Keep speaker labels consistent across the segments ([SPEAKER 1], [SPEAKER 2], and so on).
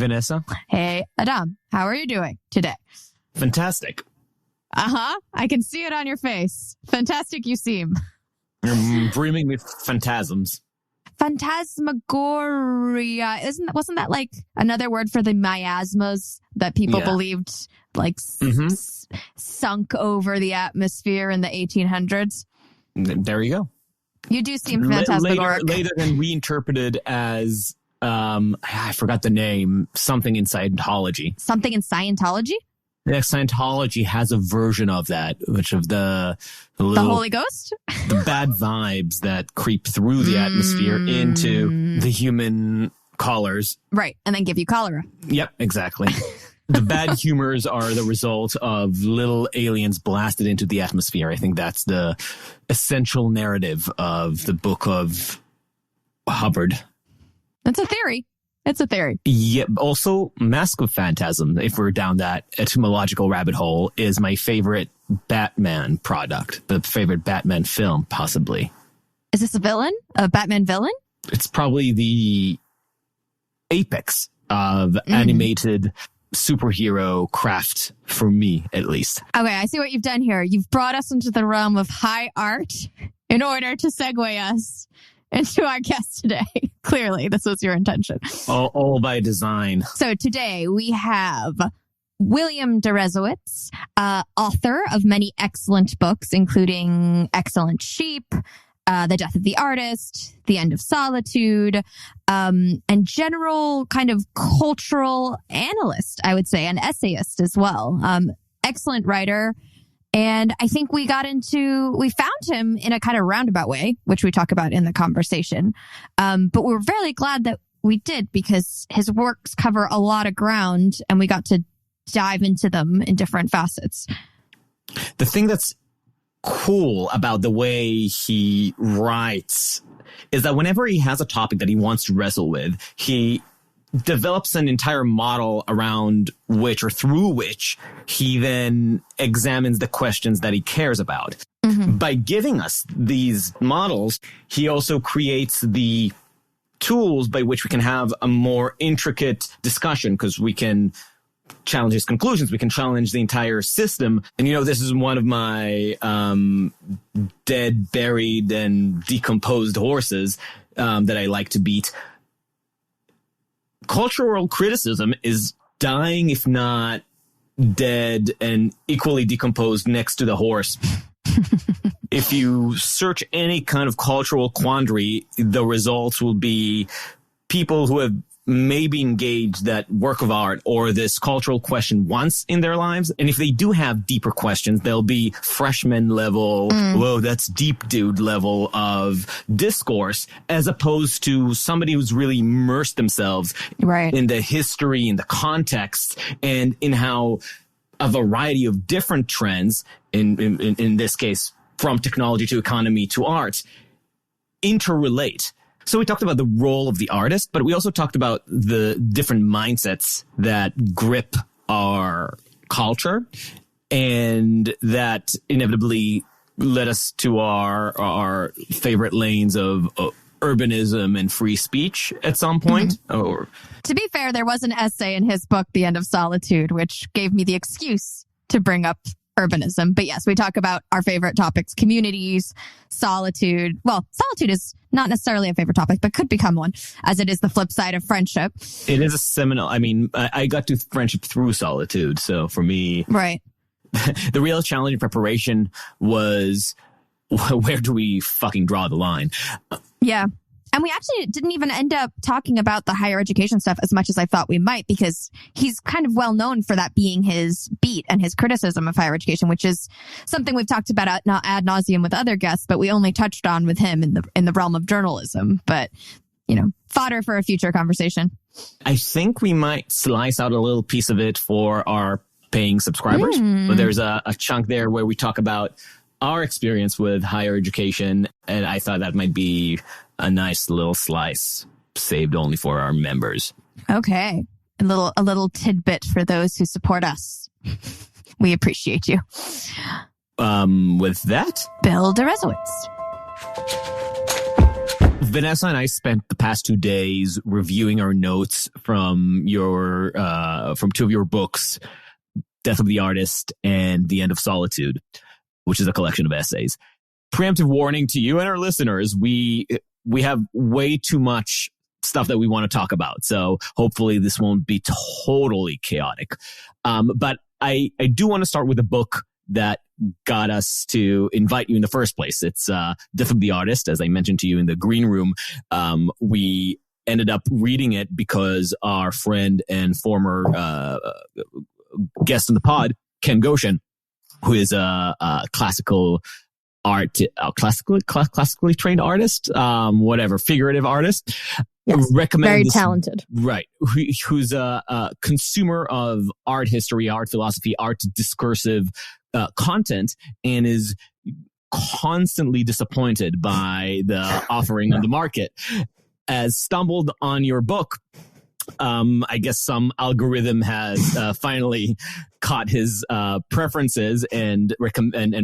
[SPEAKER 1] Vanessa.
[SPEAKER 2] Hey, Adam. How are you doing today?
[SPEAKER 1] Fantastic.
[SPEAKER 2] I can see it on your face. Fantastic you seem.
[SPEAKER 1] You're dreaming with phantasms.
[SPEAKER 2] Phantasmagoria. Wasn't that like another word for the miasmas that people believed like sunk over the atmosphere in the 1800s?
[SPEAKER 1] There you go.
[SPEAKER 2] You do seem phantasmagoric.
[SPEAKER 1] Later than reinterpreted as, I forgot the name, something in Scientology.
[SPEAKER 2] Something in Scientology?
[SPEAKER 1] Yeah, Scientology has a version of that, which of the
[SPEAKER 2] Holy Ghost?
[SPEAKER 1] The bad vibes that creep through the atmosphere into the human collars.
[SPEAKER 2] Right, and then give you cholera.
[SPEAKER 1] Yep, exactly. The bad humors are the result of little aliens blasted into the atmosphere. I think that's the essential narrative of the Book of Hubbard.
[SPEAKER 2] That's a theory. It's a theory.
[SPEAKER 1] Yeah. Also, Mask of Phantasm, if we're down that etymological rabbit hole, is my favorite Batman product. The favorite Batman film, possibly.
[SPEAKER 2] Is this a villain? A Batman villain?
[SPEAKER 1] It's probably the apex of animated superhero craft, for me, at least.
[SPEAKER 2] Okay, I see what you've done here. You've brought us into the realm of high art in order to segue us into our guest today. Clearly, this was your intention.
[SPEAKER 1] All by design.
[SPEAKER 2] So today we have William Deresiewicz, author of many excellent books, including Excellent Sheep, The Death of the Artist, The End of Solitude, and general kind of cultural analyst, I would say, and essayist as well. Excellent writer. And I think we found him in a kind of roundabout way, which we talk about in the conversation. But we're very glad that we did, because his works cover a lot of ground and we got to dive into them in different facets.
[SPEAKER 1] The thing that's cool about the way he writes is that whenever he has a topic that he wants to wrestle with, he develops an entire model around which, or through which, he then examines the questions that he cares about. By giving us these models, he also creates the tools by which we can have a more intricate discussion, because we can challenge his conclusions, we can challenge the entire system. And, this is one of my dead, buried, and decomposed horses that I like to beat. Cultural criticism is dying, if not dead, and equally decomposed next to the horse. If you search any kind of cultural quandary, the results will be people who have maybe engaged that work of art or this cultural question once in their lives. And if they do have deeper questions, they'll be freshman level, whoa, that's deep dude level of discourse, as opposed to somebody who's really immersed themselves in the history, in the context, and in how a variety of different trends, in this case, from technology to economy to art, interrelate. So we talked about the role of the artist, but we also talked about the different mindsets that grip our culture and that inevitably led us to our favorite lanes of urbanism and free speech at some point. To
[SPEAKER 2] be fair, there was an essay in his book, The End of Solitude, which gave me the excuse to bring up urbanism. But yes, we talk about our favorite topics, communities, solitude. Well, solitude is not necessarily a favorite topic, but could become one, as it is the flip side of friendship.
[SPEAKER 1] It is a seminal. I mean, I got to friendship through solitude. So for me, the real challenge in preparation was, where do we fucking draw the line?
[SPEAKER 2] Yeah. And we actually didn't even end up talking about the higher education stuff as much as I thought we might, because he's kind of well known for that being his beat and his criticism of higher education, which is something we've talked about ad nauseum with other guests, but we only touched on with him in the realm of journalism. But, fodder for a future conversation.
[SPEAKER 1] I think we might slice out a little piece of it for our paying subscribers. But there's a chunk there where we talk about our experience with higher education, and I thought that might be a nice little slice saved only for our members.
[SPEAKER 2] Okay. A little tidbit for those who support us. We appreciate you.
[SPEAKER 1] With that,
[SPEAKER 2] Bill Deresiewicz.
[SPEAKER 1] Vanessa and I spent the past 2 days reviewing our notes from from 2 of your books, Death of the Artist and The End of Solitude, which is a collection of essays. Preemptive warning to you and our listeners, we have way too much stuff that we want to talk about. So hopefully this won't be totally chaotic. But I do want to start with a book that got us to invite you in the first place. It's Death of the Artist, as I mentioned to you in the green room. We ended up reading it because our friend and former guest in the pod, Ken Goshen, who is a classically trained artist, figurative artist.
[SPEAKER 2] Yes,
[SPEAKER 1] recommend
[SPEAKER 2] very
[SPEAKER 1] this,
[SPEAKER 2] talented.
[SPEAKER 1] Right. Who's a consumer of art history, art philosophy, art discursive content, and is constantly disappointed by the offering on the market. Has stumbled on your book. I guess some algorithm has finally caught his preferences and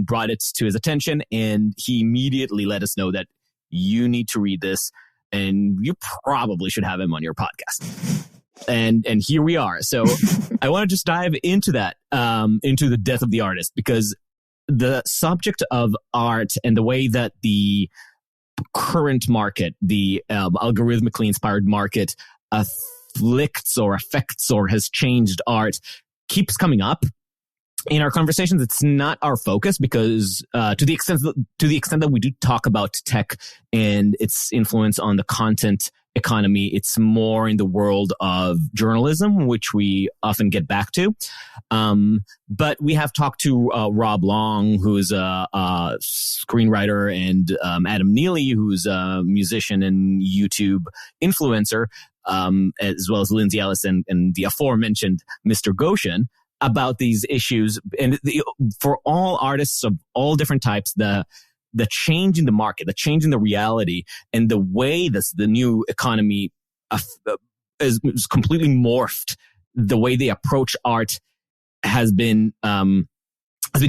[SPEAKER 1] brought it to his attention, and he immediately let us know that you need to read this, and you probably should have him on your podcast. And here we are. So I want to just dive into that, into the Death of the Artist, because the subject of art and the way that the current market, the algorithmically inspired market, afflicts or affects or has changed art keeps coming up in our conversations. It's not our focus because to the extent that we do talk about tech and its influence on the content economy, it's more in the world of journalism, which we often get back to. But we have talked to Rob Long, who's a screenwriter, and Adam Neely, who's a musician and YouTube influencer, as well as Lindsay Ellis and the aforementioned Mr. Goshen, about these issues. And for all artists of all different types, the change in the market, the change in the reality, and the way that the new economy is completely morphed, the way they approach art has been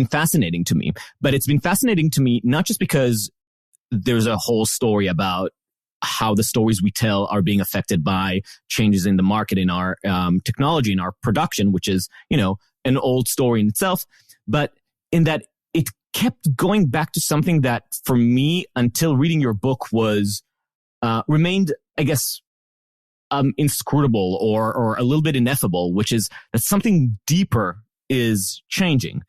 [SPEAKER 1] fascinating to me. But it's been fascinating to me not just because there's a whole story about how the stories we tell are being affected by changes in the market, in our technology, in our production, which is, an old story in itself, but in that it kept going back to something that for me, until reading your book, was remained, I guess, inscrutable or a little bit ineffable, which is that something deeper is changing.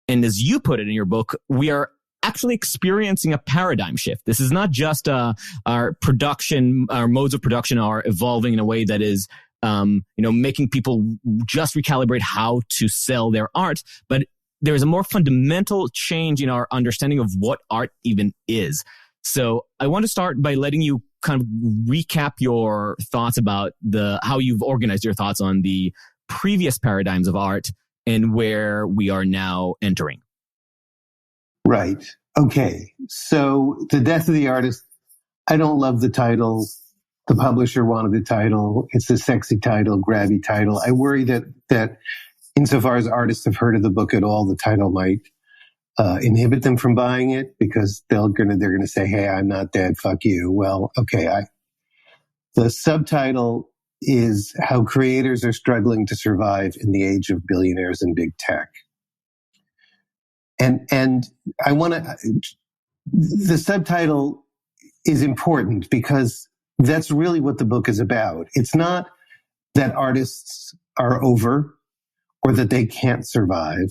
[SPEAKER 1] And as you put it in your book, we are actually experiencing a paradigm shift. This is not just our modes of production are evolving in a way that is making people just recalibrate how to sell their art, but there's a more fundamental change in our understanding of what art even is. So I want to start by letting you kind of recap your thoughts about how you've organized your thoughts on the previous paradigms of art and where we are now entering.
[SPEAKER 3] Right. Okay. So The Death of the Artist, I don't love the title. The publisher wanted the title. It's a sexy title, grabby title. I worry that insofar as artists have heard of the book at all, the title might inhibit them from buying it because they're going to say, "Hey, I'm not dead. Fuck you." Well, okay. The subtitle is How Creators Are Struggling to Survive in the Age of Billionaires and Big Tech. And I want to. The subtitle is important because that's really what the book is about. It's not that artists are over or that they can't survive.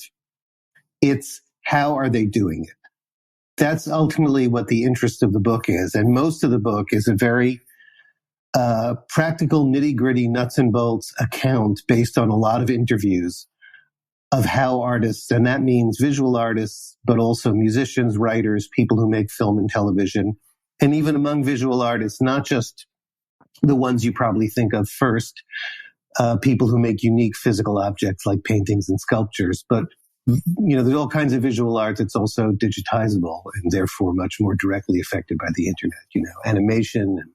[SPEAKER 3] It's how are they doing it? That's ultimately what the interest of the book is. And most of the book is a very practical, nitty-gritty, nuts and bolts account based on a lot of interviews of how artists, and that means visual artists, but also musicians, writers, people who make film and television, and even among visual artists, not just the ones you probably think of first, people who make unique physical objects like paintings and sculptures, but there's all kinds of visual art that's also digitizable and therefore much more directly affected by the internet, animation and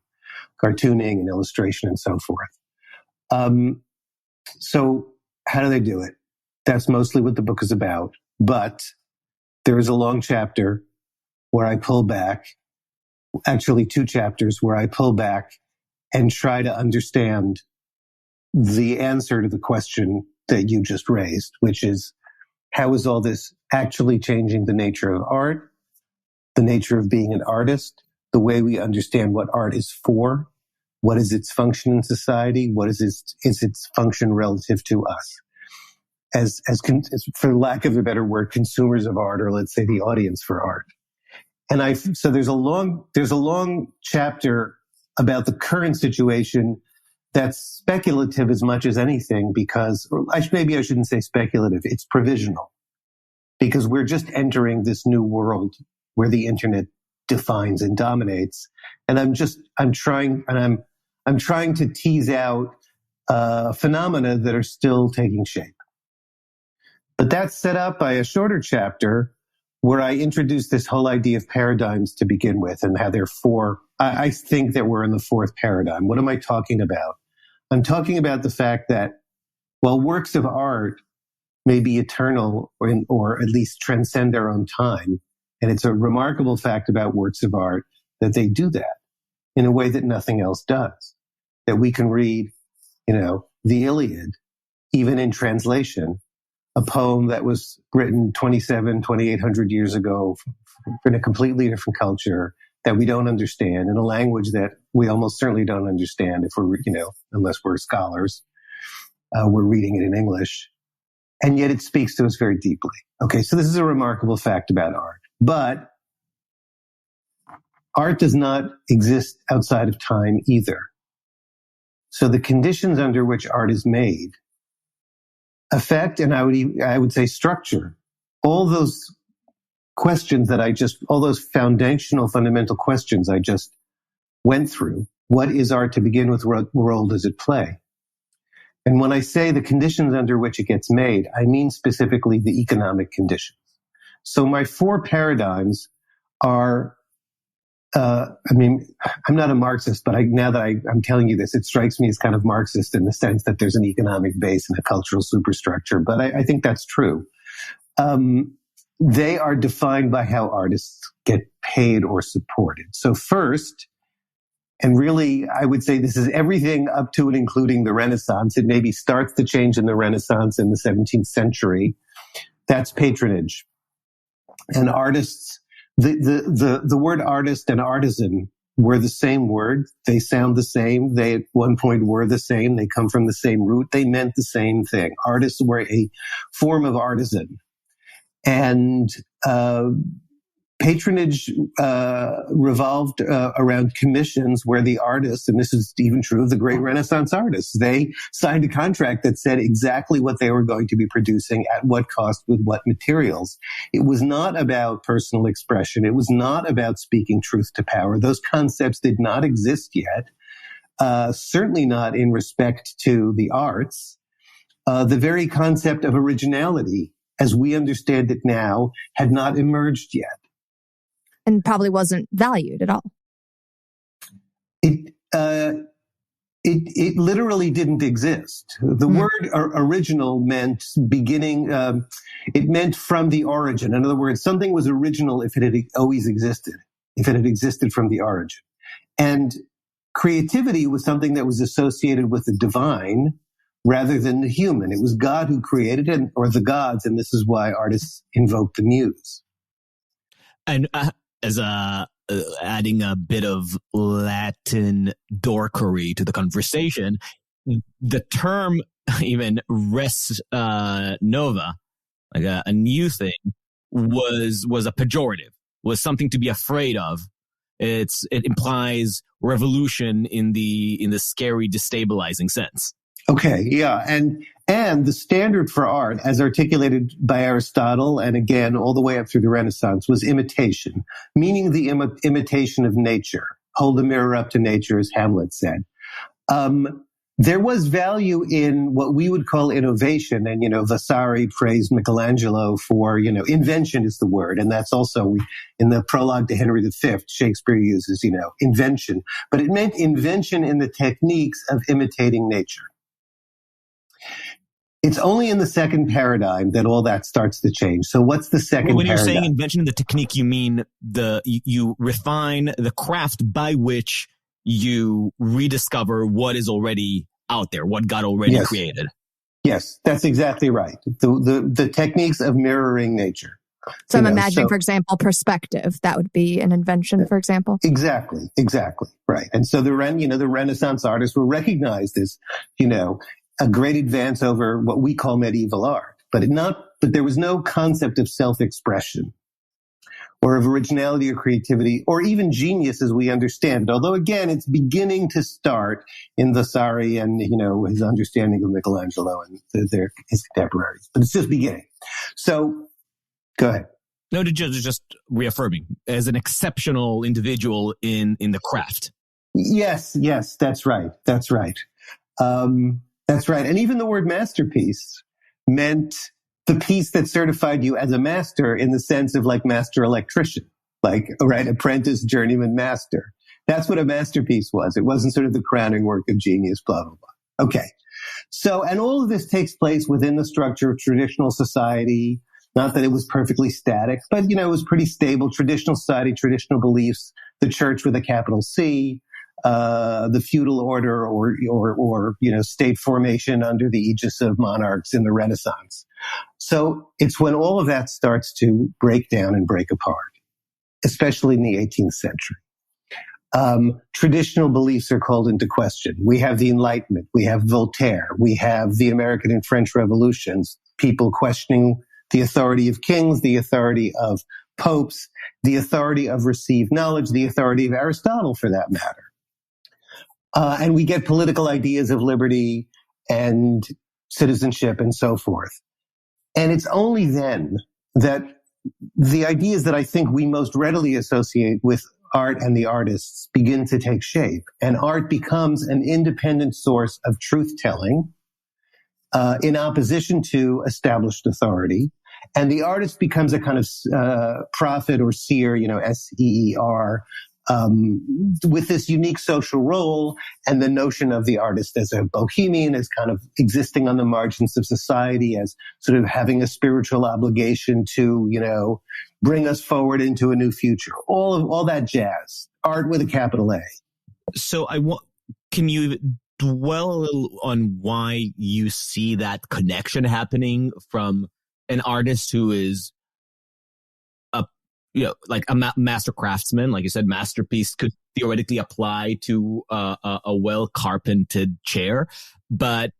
[SPEAKER 3] cartooning and illustration and so forth. So how do they do it? That's mostly what the book is about. But there is a long chapter where I pull back, actually 2 chapters where I pull back and try to understand the answer to the question that you just raised, which is, how is all this actually changing the nature of art, the nature of being an artist, the way we understand what art is for, what is its function in society, what is its function relative to us, as for lack of a better word, consumers of art, or let's say the audience for art. And so there's a long chapter about the current situation that's speculative as much as anything, because, or maybe I shouldn't say speculative, it's provisional, because we're just entering this new world where the internet defines and dominates. And I'm trying to tease out phenomena that are still taking shape. But that's set up by a shorter chapter where I introduce this whole idea of paradigms to begin with, and how there are 4. I think that we're in the 4th paradigm. What am I talking about? I'm talking about the fact that while works of art may be eternal, or at least transcend their own time, and it's a remarkable fact about works of art that they do that in a way that nothing else does. That we can read, the Iliad, even in translation, a poem that was written 2,800 years ago in a completely different culture that we don't understand, in a language that we almost certainly don't understand if we're, unless we're scholars, we're reading it in English. And yet it speaks to us very deeply. Okay, so this is a remarkable fact about art. But art does not exist outside of time either. So the conditions under which art is made affect, and I would say structure, all those questions all those fundamental questions I just went through. What is art to begin with? What role does it play? And when I say the conditions under which it gets made, I mean specifically the economic conditions. So my 4 paradigms are, I'm not a Marxist, but now that I'm telling you this, it strikes me as kind of Marxist in the sense that there's an economic base and a cultural superstructure, but I think that's true. They are defined by how artists get paid or supported. So first, and really, I would say this is everything up to and including the Renaissance. It maybe starts to change in the Renaissance in the 17th century. That's patronage. And artists, the word artist and artisan were the same word. They sound the same. They at one point were the same. They come from the same root. They meant the same thing. Artists were a form of artisan. And patronage revolved around commissions where the artists, and this is even true of the great Renaissance artists, they signed a contract that said exactly what they were going to be producing, at what cost, with what materials. It was not about personal expression. It was not about speaking truth to power. Those concepts did not exist yet, certainly not in respect to the arts. The very concept of originality, as we understand it now, had not emerged yet.
[SPEAKER 2] And probably wasn't valued at all.
[SPEAKER 3] It literally didn't exist. The word original meant beginning, it meant from the origin. In other words, something was original if it had always existed, if it had existed from the origin. And creativity was something that was associated with the divine rather than the human. It was God who created it, or the gods, and this is why artists invoke the muse.
[SPEAKER 1] And as adding a bit of Latin dorkery to the conversation, the term even res nova, like a new thing, was a pejorative, was something to be afraid of. It implies revolution in the scary, destabilizing sense.
[SPEAKER 3] Okay, yeah, and the standard for art, as articulated by Aristotle, and again all the way up through the Renaissance, was imitation, meaning the imitation of nature. Hold the mirror up to nature, as Hamlet said. There was value in what we would call innovation, and Vasari praised Michelangelo for invention is the word, and that's also in the prologue to Henry V, Shakespeare uses invention, but it meant invention in the techniques of imitating nature. It's only in the second paradigm that all that starts to change. So what's the second
[SPEAKER 1] when
[SPEAKER 3] paradigm?
[SPEAKER 1] You're saying invention of the technique, you mean you refine the craft by which you rediscover what is already out there, what God already created.
[SPEAKER 3] Yes, that's exactly right. The techniques of mirroring nature.
[SPEAKER 4] So I'm imagining, for example, perspective. That would be an invention, for example. Exactly.
[SPEAKER 3] Right. And so the Renaissance artists were recognized as, a great advance over what we call medieval art, but there was no concept of self-expression or of originality or creativity or even genius as we understand it. Although again, it's beginning to start in Vasari and, his understanding of Michelangelo and his contemporaries, but it's just beginning. So go ahead.
[SPEAKER 1] No, just reaffirming as an exceptional individual in the craft.
[SPEAKER 3] Yes, that's right. That's right. And even the word masterpiece meant the piece that certified you as a master in the sense of like master electrician, apprentice, journeyman, master. That's what a masterpiece was. It wasn't sort of the crowning work of genius, blah, blah, blah. Okay. So, and all of this takes place within the structure of traditional society. Not that it was perfectly static, but, it was pretty stable. Traditional society, traditional beliefs, the church with a capital C, the feudal order or state formation under the aegis of monarchs in the Renaissance. So it's when all of that starts to break down and break apart, especially in the 18th century. Traditional beliefs are called into question. We have the Enlightenment. We have Voltaire. We have the American and French revolutions, people questioning the authority of kings, the authority of popes, the authority of received knowledge, the authority of Aristotle for that matter. And we get political ideas of liberty and citizenship and so forth. And it's only then that the ideas that I think we most readily associate with art and the artists begin to take shape. And art becomes an independent source of truth-telling in opposition to established authority. And the artist becomes a kind of prophet or seer, S-E-E-R, with this unique social role and the notion of the artist as a bohemian, as kind of existing on the margins of society, as sort of having a spiritual obligation to, bring us forward into a new future. All that jazz. Art with a capital A.
[SPEAKER 1] So can you dwell a little on why you see that connection happening from an artist who is a master craftsman, like you said, masterpiece could theoretically apply to a well-carpented chair, but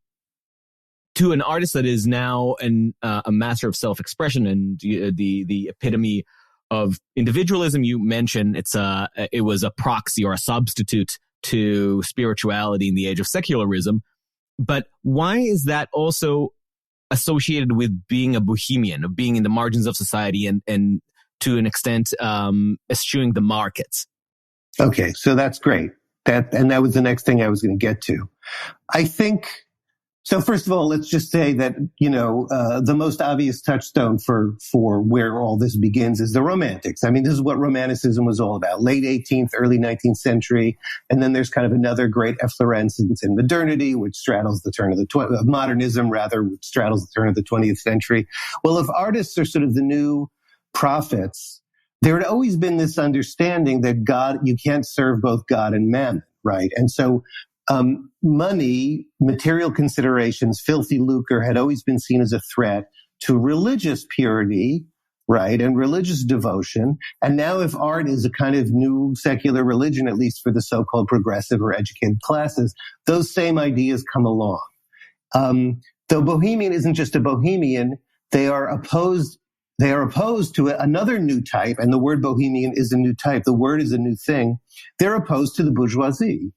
[SPEAKER 1] to an artist that is now a master of self-expression and the epitome of individualism you mentioned, it was a proxy or a substitute to spirituality in the age of secularism. But why is that also associated with being a bohemian, of being in the margins of society and to an extent, eschewing the markets?
[SPEAKER 3] Okay, so that's great. That was the next thing I was going to get to. I think, so first of all, let's just say that, the most obvious touchstone for where all this begins is the Romantics. I mean, this is what Romanticism was all about. Late 18th, early 19th century. And then there's kind of another great efflorescence in modernity, which straddles the turn of modernism, which straddles the turn of the 20th century. Well, if artists are sort of the new prophets, there had always been this understanding that you can't serve both God and mammon, right? And so money, material considerations, filthy lucre had always been seen as a threat to religious purity, right, and religious devotion. And now if art is a kind of new secular religion, at least for the so-called progressive or educated classes, those same ideas come along. Though bohemian isn't just a bohemian, they are opposed to another new type, and the word bohemian is a new type. The word is a new thing. They're opposed to the bourgeoisie.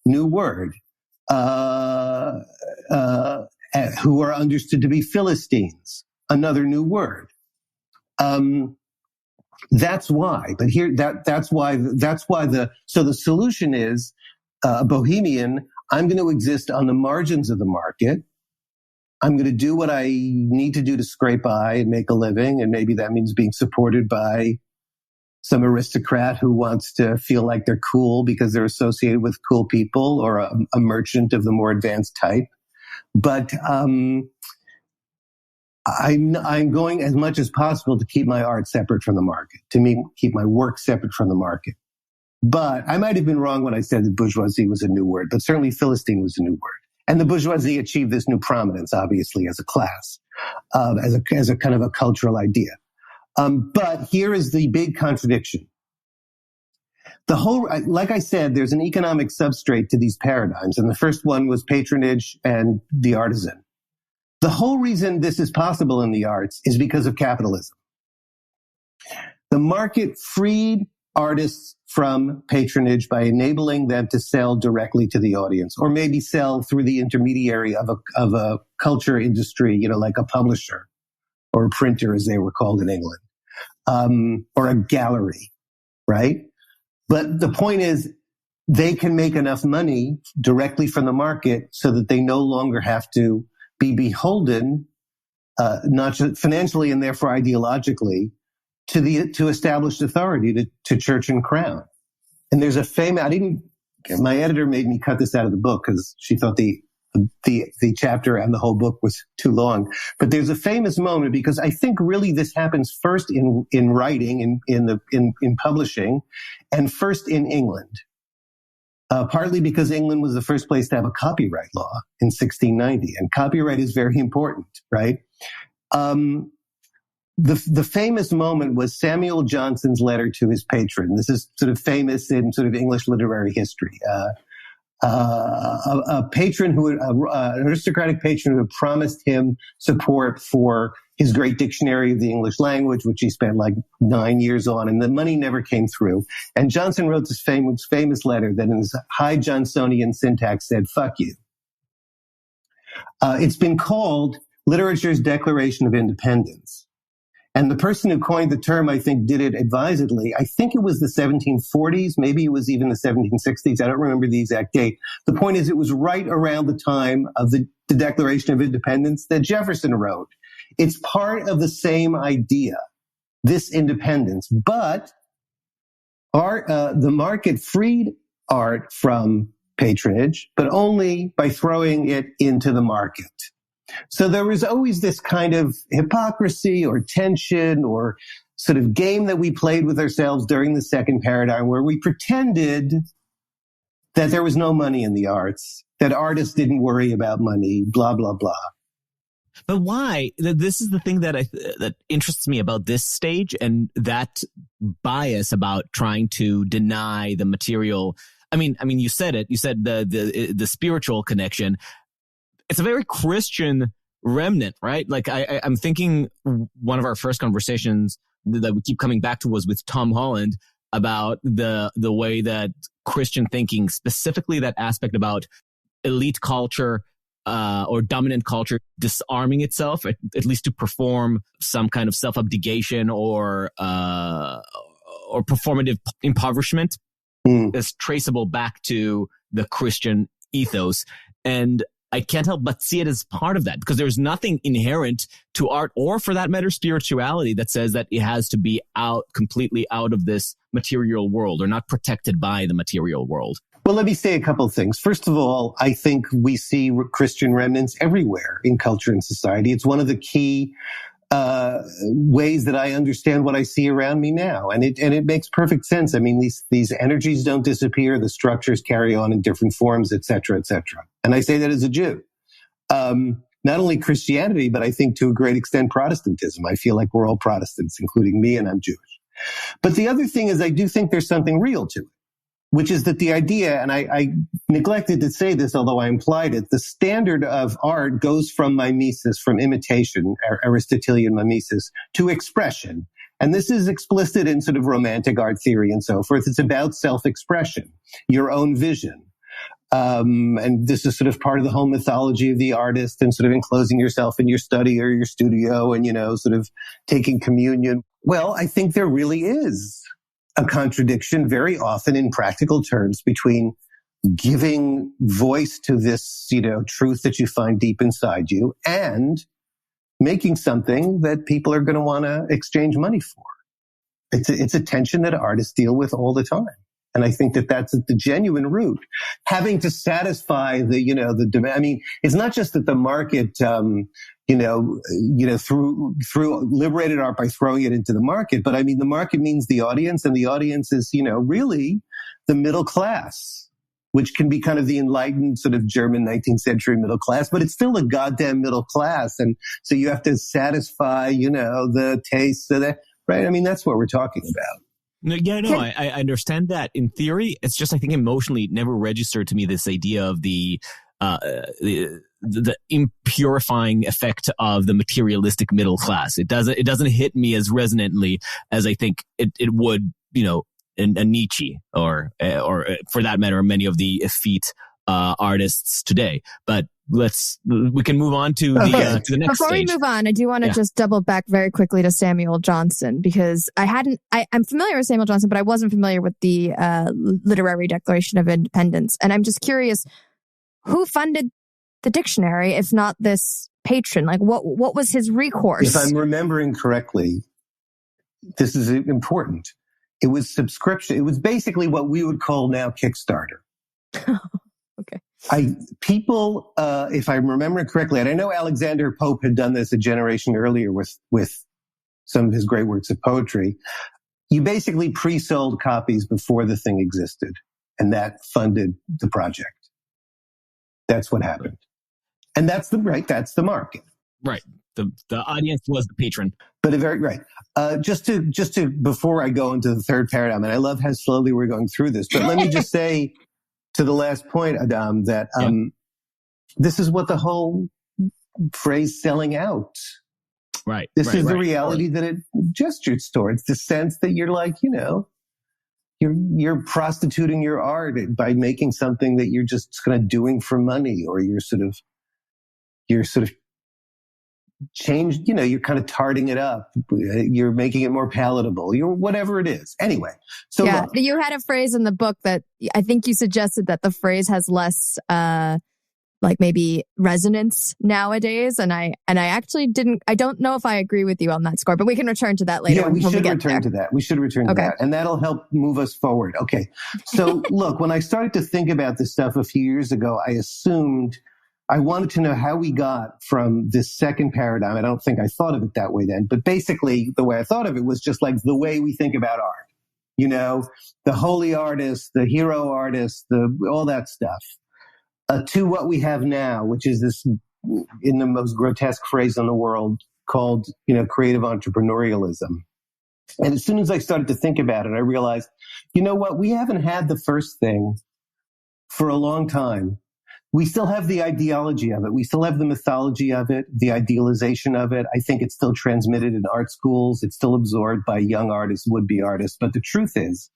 [SPEAKER 3] New word. Who are understood to be Philistines. Another new word. That's why. But here, so the solution is, bohemian, I'm going to exist on the margins of the market. I'm going to do what I need to do to scrape by and make a living. And maybe that means being supported by some aristocrat who wants to feel like they're cool because they're associated with cool people, or a merchant of the more advanced type. But I'm going as much as possible to keep my art separate from the market, keep my work separate from the market. But I might have been wrong when I said that bourgeoisie was a new word, but certainly Philistine was a new word. And the bourgeoisie achieved this new prominence, obviously, as a class, as a kind of a cultural idea. But here is the big contradiction. Like I said, there's an economic substrate to these paradigms. And the first one was patronage and the artisan. The whole reason this is possible in the arts is because of capitalism. The market freed artists from patronage by enabling them to sell directly to the audience, or maybe sell through the intermediary of a culture industry, like a publisher or a printer, as they were called in England, or a gallery, right? But the point is, they can make enough money directly from the market so that they no longer have to be beholden, not just financially and therefore ideologically, to established authority, to church and crown. And there's a my editor made me cut this out of the book because she thought the chapter and the whole book was too long. But there's a famous moment, because I think really this happens first in writing, in publishing, and first in England. Partly because England was the first place to have a copyright law in 1690, and copyright is very important, right? The famous moment was Samuel Johnson's letter to his patron. This is sort of famous in sort of English literary history. A patron an aristocratic patron who had promised him support for his great dictionary of the English language, which he spent like 9 years on, and the money never came through. And Johnson wrote this famous letter that in his high Johnsonian syntax said, "Fuck you." It's been called literature's Declaration of Independence. And the person who coined the term, I think, did it advisedly. I think it was the 1740s. Maybe it was even the 1760s. I don't remember the exact date. The point is, it was right around the time of the Declaration of Independence that Jefferson wrote. It's part of the same idea, this independence. But the market freed art from patronage, but only by throwing it into the market. So there was always this kind of hypocrisy or tension or sort of game that we played with ourselves during the second paradigm, where we pretended that there was no money in the arts, that artists didn't worry about money, blah, blah, blah.
[SPEAKER 1] But why? This is the thing that interests me about this stage, and that bias about trying to deny the material. I mean, you said it. You said the spiritual connection. It's a very Christian remnant, right? Like I'm thinking one of our first conversations that we keep coming back to was with Tom Holland about the way that Christian thinking, specifically that aspect about elite culture or dominant culture disarming itself, at least to perform some kind of self-abnegation or performative impoverishment, is traceable back to the Christian ethos. And I can't help but see it as part of that, because there's nothing inherent to art, or for that matter, spirituality, that says that it has to be completely out of this material world, or not protected by the material world.
[SPEAKER 3] Well, let me say a couple of things. First of all, I think we see Christian remnants everywhere in culture and society. It's one of the key ways that I understand what I see around me now. And it makes perfect sense. I mean, these energies don't disappear. The structures carry on in different forms, et cetera, et cetera. And I say that as a Jew. Not only Christianity, but I think to a great extent Protestantism. I feel like we're all Protestants, including me, and I'm Jewish. But the other thing is, I do think there's something real to it, which is that the idea, and I neglected to say this, although I implied it, the standard of art goes from mimesis, from imitation, Aristotelian mimesis, to expression. And this is explicit in sort of romantic art theory and so forth. It's about self-expression, your own vision. And this is sort of part of the whole mythology of the artist, and sort of enclosing yourself in your study or your studio and, sort of taking communion. Well, I think there really is a contradiction very often in practical terms between giving voice to this, truth that you find deep inside you, and making something that people are going to want to exchange money for. It's a tension that artists deal with all the time. And I think that that's the genuine root. Having to satisfy the demand. I mean, it's not just that the market, through liberated art by throwing it into the market, but I mean, the market means the audience, and the audience is, really the middle class, which can be kind of the enlightened sort of German 19th century middle class, but it's still a goddamn middle class. And so you have to satisfy, the tastes of that, right? I mean, that's what we're talking about.
[SPEAKER 1] I understand that in theory. It's just, I think emotionally it never registered to me this idea of the impurifying effect of the materialistic middle class. It doesn't hit me as resonantly as I think it would, a Nietzsche or for that matter, many of the effete artists today. But we can move on to the next
[SPEAKER 4] Before
[SPEAKER 1] stage.
[SPEAKER 4] we move on, I do want to just double back very quickly to Samuel Johnson, because I'm familiar with Samuel Johnson, but I wasn't familiar with the Literary Declaration of Independence. And I'm just curious, who funded the dictionary, if not this patron? Like, what was his recourse?
[SPEAKER 3] If I'm remembering correctly, this is important. It was subscription. It was basically what we would call now Kickstarter.
[SPEAKER 4] Okay.
[SPEAKER 3] People, if I remember correctly, and I know Alexander Pope had done this a generation earlier with some of his great works of poetry. You basically pre-sold copies before the thing existed, and that funded the project. That's what happened. And that's the market.
[SPEAKER 1] Right. The audience was the patron.
[SPEAKER 3] But right. Just to before I go into the third paradigm, and I love how slowly we're going through this, but let me just say to the last point, Adam, that this is what the whole phrase selling out.
[SPEAKER 1] Right.
[SPEAKER 3] This is the reality that it gestures towards. The sense that you're like, you're prostituting your art by making something that you're just kind of doing for money, or you're sort of changed, you're kind of tarting it up. You're making it more palatable. You're whatever it is. Anyway. So
[SPEAKER 4] yeah, you had a phrase in the book that I think you suggested that the phrase has less, maybe resonance nowadays. And I actually I don't know if I agree with you on that score, but we can return to that later.
[SPEAKER 3] Yeah, we should return to that. We should return to that. And that'll help move us forward. Okay. So look, when I started to think about this stuff a few years ago, I wanted to know how we got from this second paradigm. I don't think I thought of it that way then, but basically the way I thought of it was just like the way we think about art, the holy artist, the hero artist, all that stuff, to what we have now, which is this, in the most grotesque phrase in the world, called, creative entrepreneurialism. And as soon as I started to think about it, I realized, we haven't had the first thing for a long time. We still have the ideology of it. We still have the mythology of it, the idealization of it. I think it's still transmitted in art schools. It's still absorbed by young artists, would-be artists. But the truth is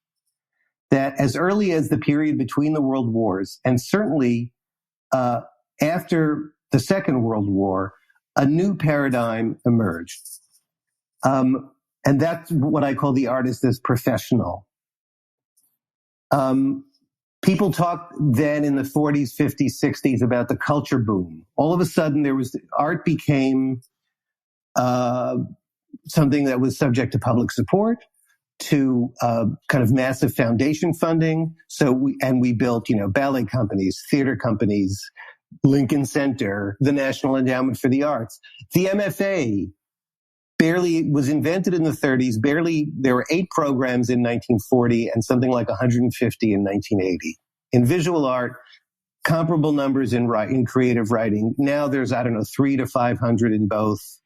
[SPEAKER 3] that as early as the period between the world wars, and certainly after the Second World War, a new paradigm emerged. And that's what I call the artist as professional. People talked then in the 40s, 50s, 60s about the culture boom. All of a sudden, art became something that was subject to public support, to kind of massive foundation funding. So we built, ballet companies, theater companies, Lincoln Center, the National Endowment for the Arts. The MFA barely was invented in the 30s. There were 8 programs in 1940 and something like 150 in 1980. In visual art, comparable numbers in creative writing. Now there's, 300 to 500 in both.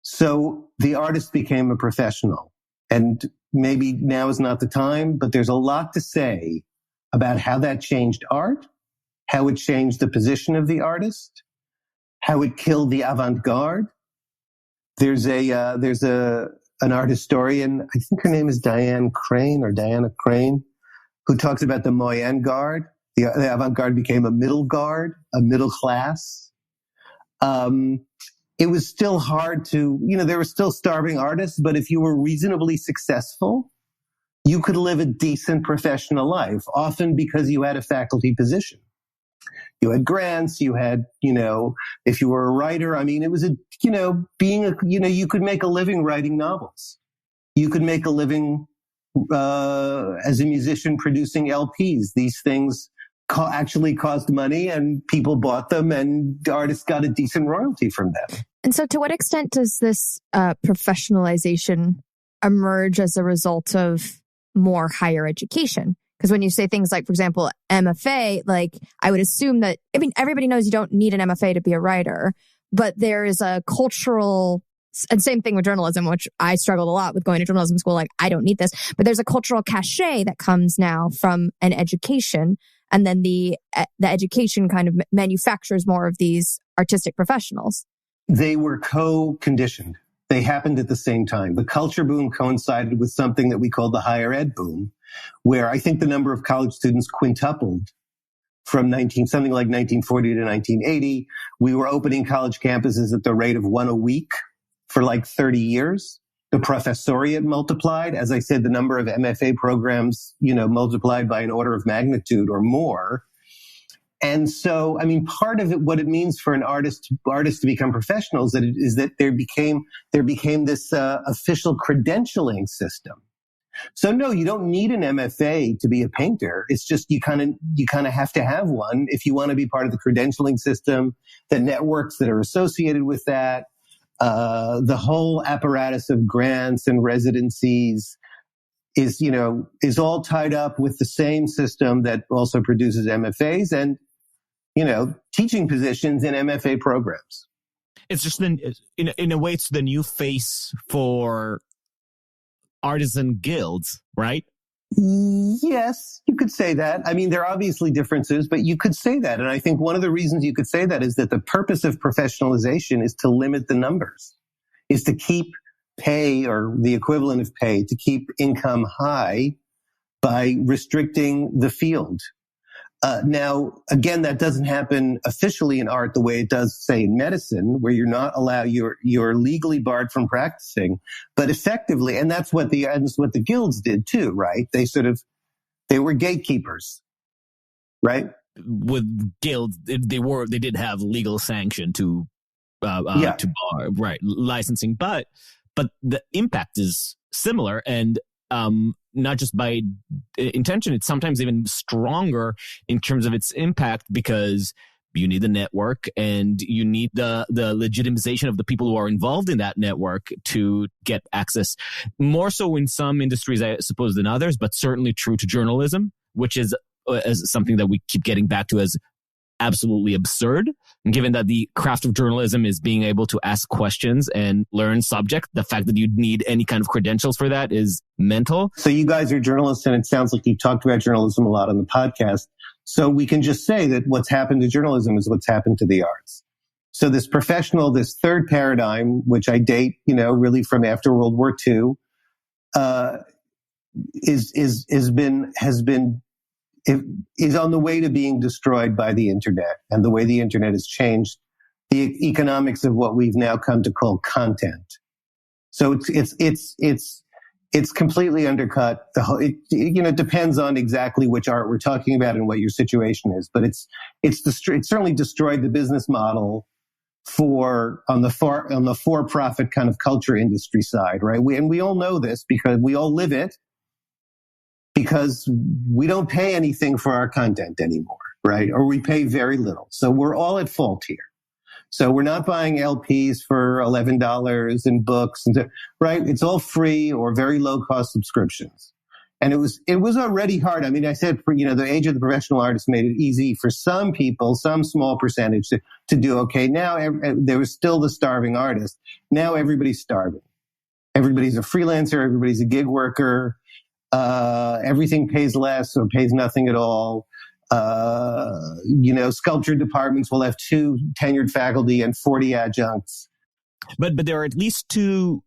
[SPEAKER 3] So the artist became a professional. And maybe now is not the time, but there's a lot to say about how that changed art, how it changed the position of the artist, how it killed the avant-garde. There's an art historian, I think her name is Diana Crane, who talks about the moyenne garde. The avant-garde became a middle guard, a middle class. It was still hard to, there were still starving artists, but if you were reasonably successful, you could live a decent professional life, often because you had a faculty position. You had grants, you had, if you were a writer, it was you could make a living writing novels. You could make a living as a musician producing LPs. These things actually cost money, and people bought them, and artists got a decent royalty from them.
[SPEAKER 4] And so to what extent does this professionalization emerge as a result of more higher education? Because when you say things like, for example, MFA, like I would assume that, I mean, everybody knows you don't need an MFA to be a writer, but there is a cultural, and same thing with journalism, which I struggled a lot with going to journalism school. Like, I don't need this, but there's a cultural cachet that comes now from an education. And then the education kind of manufactures more of these artistic professionals.
[SPEAKER 3] They were co-conditioned. They happened at the same time. The culture boom coincided with something that we call the higher ed boom, where I think the number of college students quintupled from something like 1940 to 1980. We were opening college campuses at the rate of one a week for like 30 years. The professoriate multiplied. As I said, the number of MFA programs, multiplied by an order of magnitude or more. And so, I mean, part of it, what it means for an artist to become professionals, is that there became this official credentialing system. So no, you don't need an MFA to be a painter. It's just you kind of have to have one if you want to be part of the credentialing system, the networks that are associated with that, the whole apparatus of grants and residencies is all tied up with the same system that also produces MFAs and, teaching positions in MFA programs.
[SPEAKER 1] It's just in a way, it's the new face for artisan guilds, right?
[SPEAKER 3] Yes, you could say that. I mean, there are obviously differences, but you could say that. And I think one of the reasons you could say that is that the purpose of professionalization is to limit the numbers, is to keep pay or the equivalent of pay, to keep income high by restricting the field. Now, again, that doesn't happen officially in art the way it does, say, in medicine, where you're not allowed, you're legally barred from practicing, but effectively, and that's what the guilds did too, right? They were gatekeepers, right?
[SPEAKER 1] With guilds, they did have legal sanction to bar, right, licensing, but the impact is similar, and not just by intention, it's sometimes even stronger in terms of its impact, because you need the network and you need the legitimization of the people who are involved in that network to get access. More so in some industries, I suppose, than others, but certainly true to journalism, which is something that we keep getting back to as absolutely absurd, given that the craft of journalism is being able to ask questions and learn subject. The fact that you'd need any kind of credentials for that is mental.
[SPEAKER 3] So you guys are journalists, and it sounds like you've talked about journalism a lot on the podcast. So we can just say that what's happened to journalism is what's happened to the arts. So this third paradigm, which I date, really from after World War II, is on the way to being destroyed by the internet, and the way the internet has changed the economics of what we've now come to call content. So it's completely undercut the whole. It depends on exactly which art we're talking about and what your situation is, but it's certainly destroyed the business model on the for-profit kind of culture industry side, right? We all know this because we all live it. Because we don't pay anything for our content anymore, right? Or we pay very little. So we're all at fault here. So we're not buying LPs for $11 and books, right? It's all free or very low cost subscriptions. And it was already hard. I mean, I said, the age of the professional artist made it easy for some people, some small percentage to do okay. Now there was still the starving artist. Now everybody's starving. Everybody's a freelancer. Everybody's a gig worker. Everything pays less or pays nothing at all. Sculpture departments will have 2 tenured faculty and 40 adjuncts.
[SPEAKER 1] But there are at least 2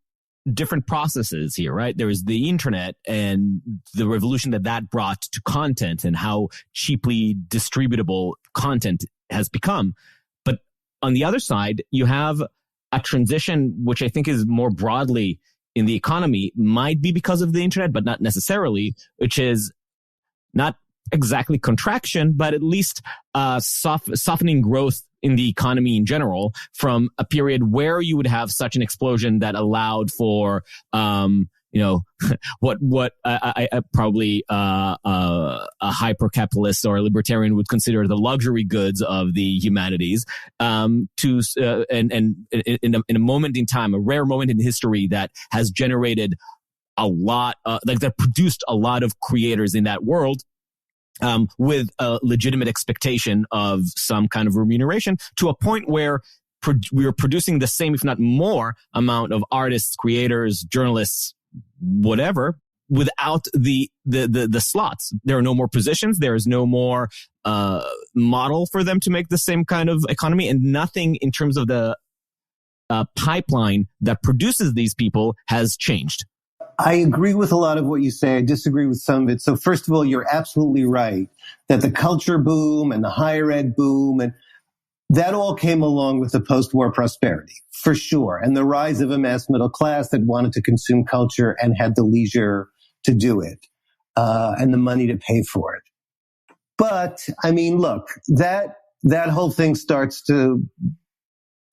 [SPEAKER 1] different processes here, right? There is the internet and the revolution that brought to content and how cheaply distributable content has become. But on the other side, you have a transition, which I think is more broadly in the economy, might be because of the internet, but not necessarily, which is not exactly contraction, but at least softening growth in the economy in general, from a period where you would have such an explosion that allowed for what I probably a hyper-capitalist or a libertarian would consider the luxury goods of the humanities, and in a moment in time, a rare moment in history that has generated a lot, that produced a lot of creators in that world, with a legitimate expectation of some kind of remuneration, to a point where we are producing the same, if not more, amount of artists, creators, journalists, whatever, without the slots. There are no more positions. There is no more model for them to make the same kind of economy, and nothing in terms of the pipeline that produces these people has changed.
[SPEAKER 3] I agree with a lot of what you say. I disagree with some of it. So first of all, you're absolutely right that the culture boom and the higher ed boom, and that all came along with the post-war prosperity, for sure. And the rise of a mass middle class that wanted to consume culture and had the leisure to do it, and the money to pay for it. But, I mean, look, that whole thing starts to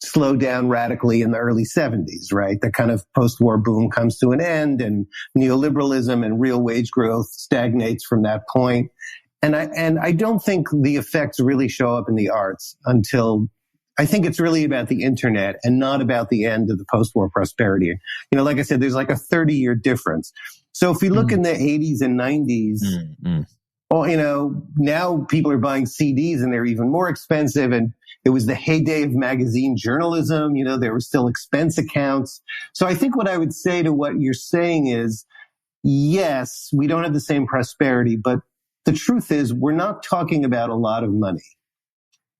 [SPEAKER 3] slow down radically in the early 70s, right? The kind of post-war boom comes to an end, and neoliberalism and real wage growth stagnates from that point. And I don't think the effects really show up in the arts until, I think it's really about the internet and not about the end of the post-war prosperity. Like I said, there's like a 30-year difference. So if we look in the 80s and 90s, well, now people are buying CDs and they're even more expensive. And it was the heyday of magazine journalism. There were still expense accounts. So I think what I would say to what you're saying is, yes, we don't have the same prosperity, but the truth is we're not talking about a lot of money.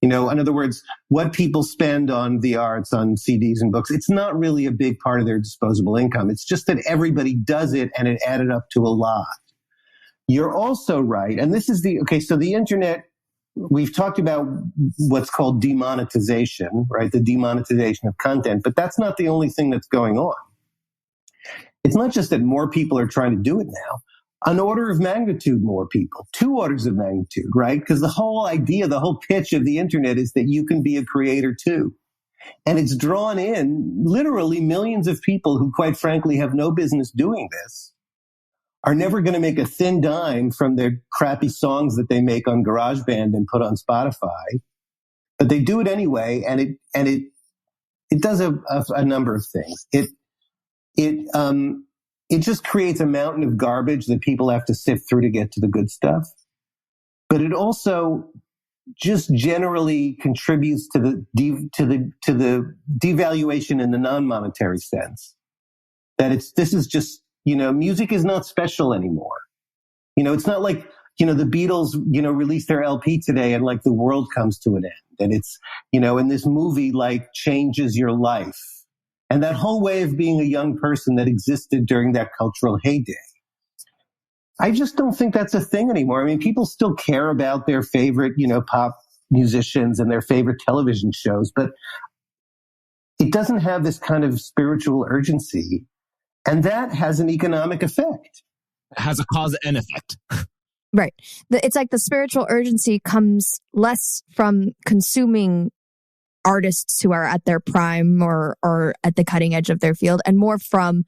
[SPEAKER 3] In other words, what people spend on the arts, on CDs and books, it's not really a big part of their disposable income. It's just that everybody does it and it added up to a lot. You're also right. And this is so the internet, we've talked about what's called demonetization, right? The demonetization of content, but that's not the only thing that's going on. It's not just that more people are trying to do it now. An order of magnitude more people, 2 orders of magnitude, right? Because the whole idea, the whole pitch of the internet is that you can be a creator too. And it's drawn in literally millions of people who, quite frankly, have no business doing this, are never going to make a thin dime from their crappy songs that they make on GarageBand and put on Spotify. But they do it anyway, and it does a number of things. It just creates a mountain of garbage that people have to sift through to get to the good stuff. But it also just generally contributes to the devaluation in the non-monetary sense. That this is just, music is not special anymore. It's not like, the Beatles, release their LP today and like the world comes to an end. And it's, and this movie like changes your life. And that whole way of being a young person that existed during that cultural heyday. I just don't think that's a thing anymore. I mean, people still care about their favorite, pop musicians and their favorite television shows, but it doesn't have this kind of spiritual urgency. And that has an economic effect.
[SPEAKER 1] Has a cause and effect.
[SPEAKER 4] Right. It's like the spiritual urgency comes less from consuming artists who are at their prime or at the cutting edge of their field, and more from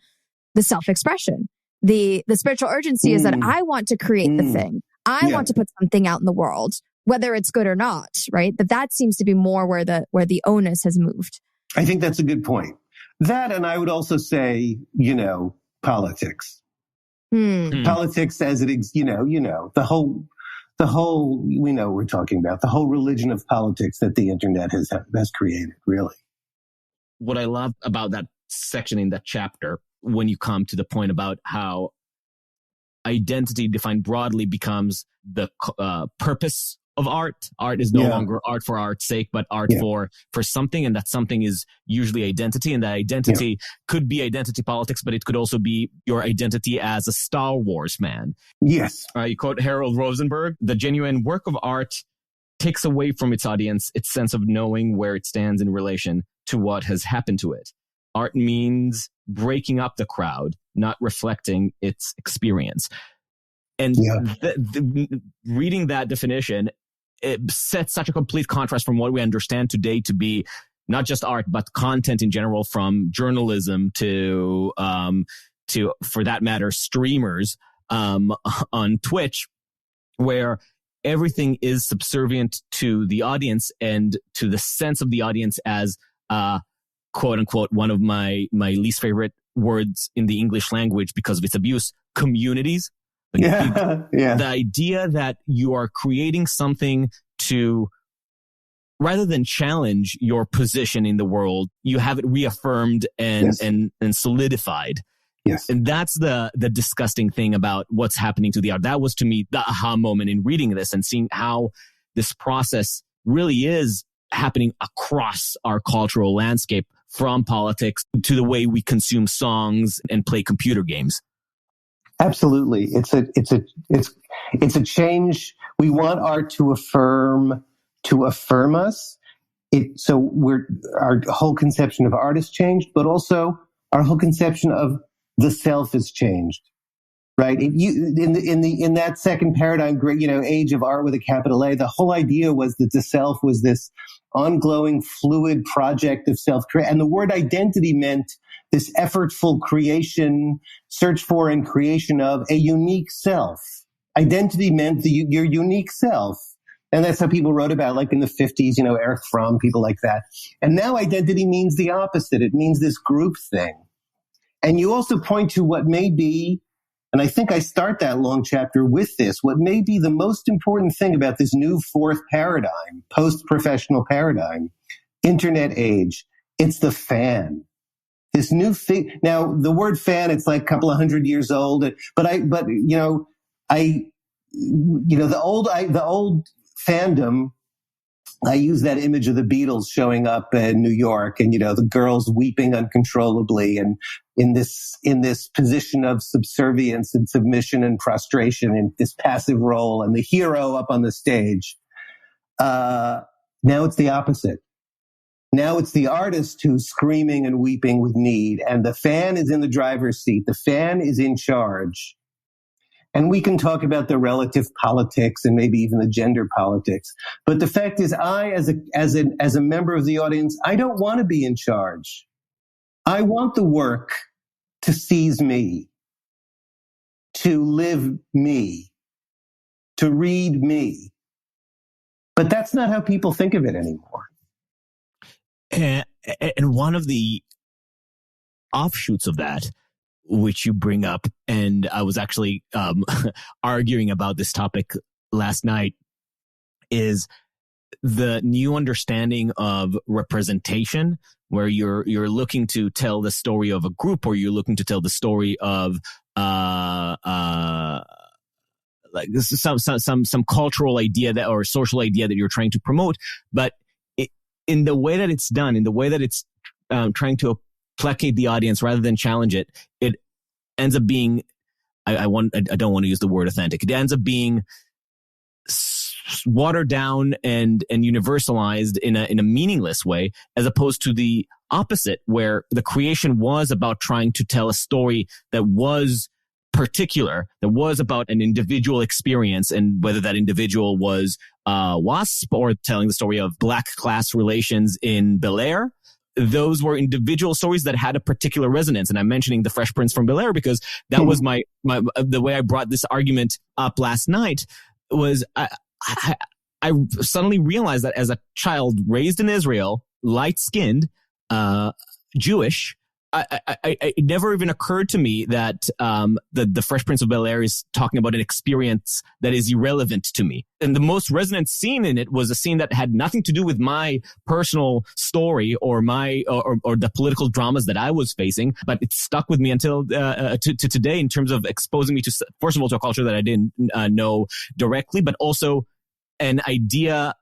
[SPEAKER 4] the self-expression. The spiritual urgency is that I want to create the thing. I want to put something out in the world, whether it's good or not, right? That seems to be more where the onus has moved.
[SPEAKER 3] I think that's a good point. That, and I would also say, politics. Politics as it, the whole, we know we're talking about the whole religion of politics that the internet has created, really.
[SPEAKER 1] What I love about that section in that chapter, when you come to the point about how identity defined broadly becomes the purpose of art. Art is no longer art for art's sake, but art for something, and that something is usually identity, and that identity could be identity politics, but it could also be your identity as a Star Wars man.
[SPEAKER 3] Yes.
[SPEAKER 1] You quote Harold Rosenberg, "The genuine work of art takes away from its audience its sense of knowing where it stands in relation to what has happened to it. Art means breaking up the crowd, not reflecting its experience." And reading that definition, it sets such a complete contrast from what we understand today to be not just art, but content in general, from journalism to for that matter, streamers on Twitch, where everything is subservient to the audience and to the sense of the audience as quote unquote, one of my least favorite words in the English language because of its abuse, communities. The idea that you are creating something to, rather than challenge your position in the world, you have it reaffirmed and solidified.
[SPEAKER 3] Yes.
[SPEAKER 1] And that's the disgusting thing about what's happening to the art. That was, to me, the aha moment in reading this and seeing how this process really is happening across our cultural landscape, from politics to the way we consume songs and play computer games.
[SPEAKER 3] Absolutely. It's a change. We want art to affirm us. Our whole conception of art has changed, but also our whole conception of the self has changed, right? In that second paradigm, age of art with a capital A, the whole idea was that the self was this ongoing, fluid project of self-creation. And the word identity meant this effortful creation, search for and creation of a unique self. Identity meant your unique self. And that's how people wrote about, like in the 50s, Erich Fromm, people like that. And now identity means the opposite. It means this group thing. And you also point to what may be, and I think I start that long chapter with this, what may be the most important thing about this new fourth paradigm, post-professional paradigm, internet age. It's the fan. This new thing. Now, the word fan, it's like a couple of 100 years old, the old fandom, I use that image of the Beatles showing up in New York and, the girls weeping uncontrollably and in this position of subservience and submission and prostration in this passive role and the hero up on the stage. Now it's the opposite. Now it's the artist who's screaming and weeping with need, and the fan is in the driver's seat. The fan is in charge. And we can talk about the relative politics and maybe even the gender politics. But the fact is, I, as a member of the audience, I don't want to be in charge. I want the work to seize me, to live me, to read me. But that's not how people think of it anymore.
[SPEAKER 1] And one of the offshoots of that, which you bring up, and I was actually arguing about this topic last night, is the new understanding of representation, where you're looking to tell the story of a group, or you're looking to tell the story of like some cultural idea that, or social idea that you're trying to promote, but in the way that it's done, in the way that it's trying to placate the audience rather than challenge it, it ends up being, I don't want to use the word authentic. It ends up being watered down and universalized in a meaningless way, as opposed to the opposite, where the creation was about trying to tell a story that was particular, that was about an individual experience, and whether that individual was WASP or telling the story of Black class relations in Bel Air. Those were individual stories that had a particular resonance. And I'm mentioning The Fresh Prince from Bel Air because that was my the way I brought this argument up last night. Was I suddenly realized that as a child raised in Israel, light-skinned, Jewish, it never even occurred to me that the Fresh Prince of Bel Air is talking about an experience that is irrelevant to me. And the most resonant scene in it was a scene that had nothing to do with my personal story or my or the political dramas that I was facing, but it stuck with me until to today, in terms of exposing me to, first of all, to a culture that I didn't know directly, but also an idea,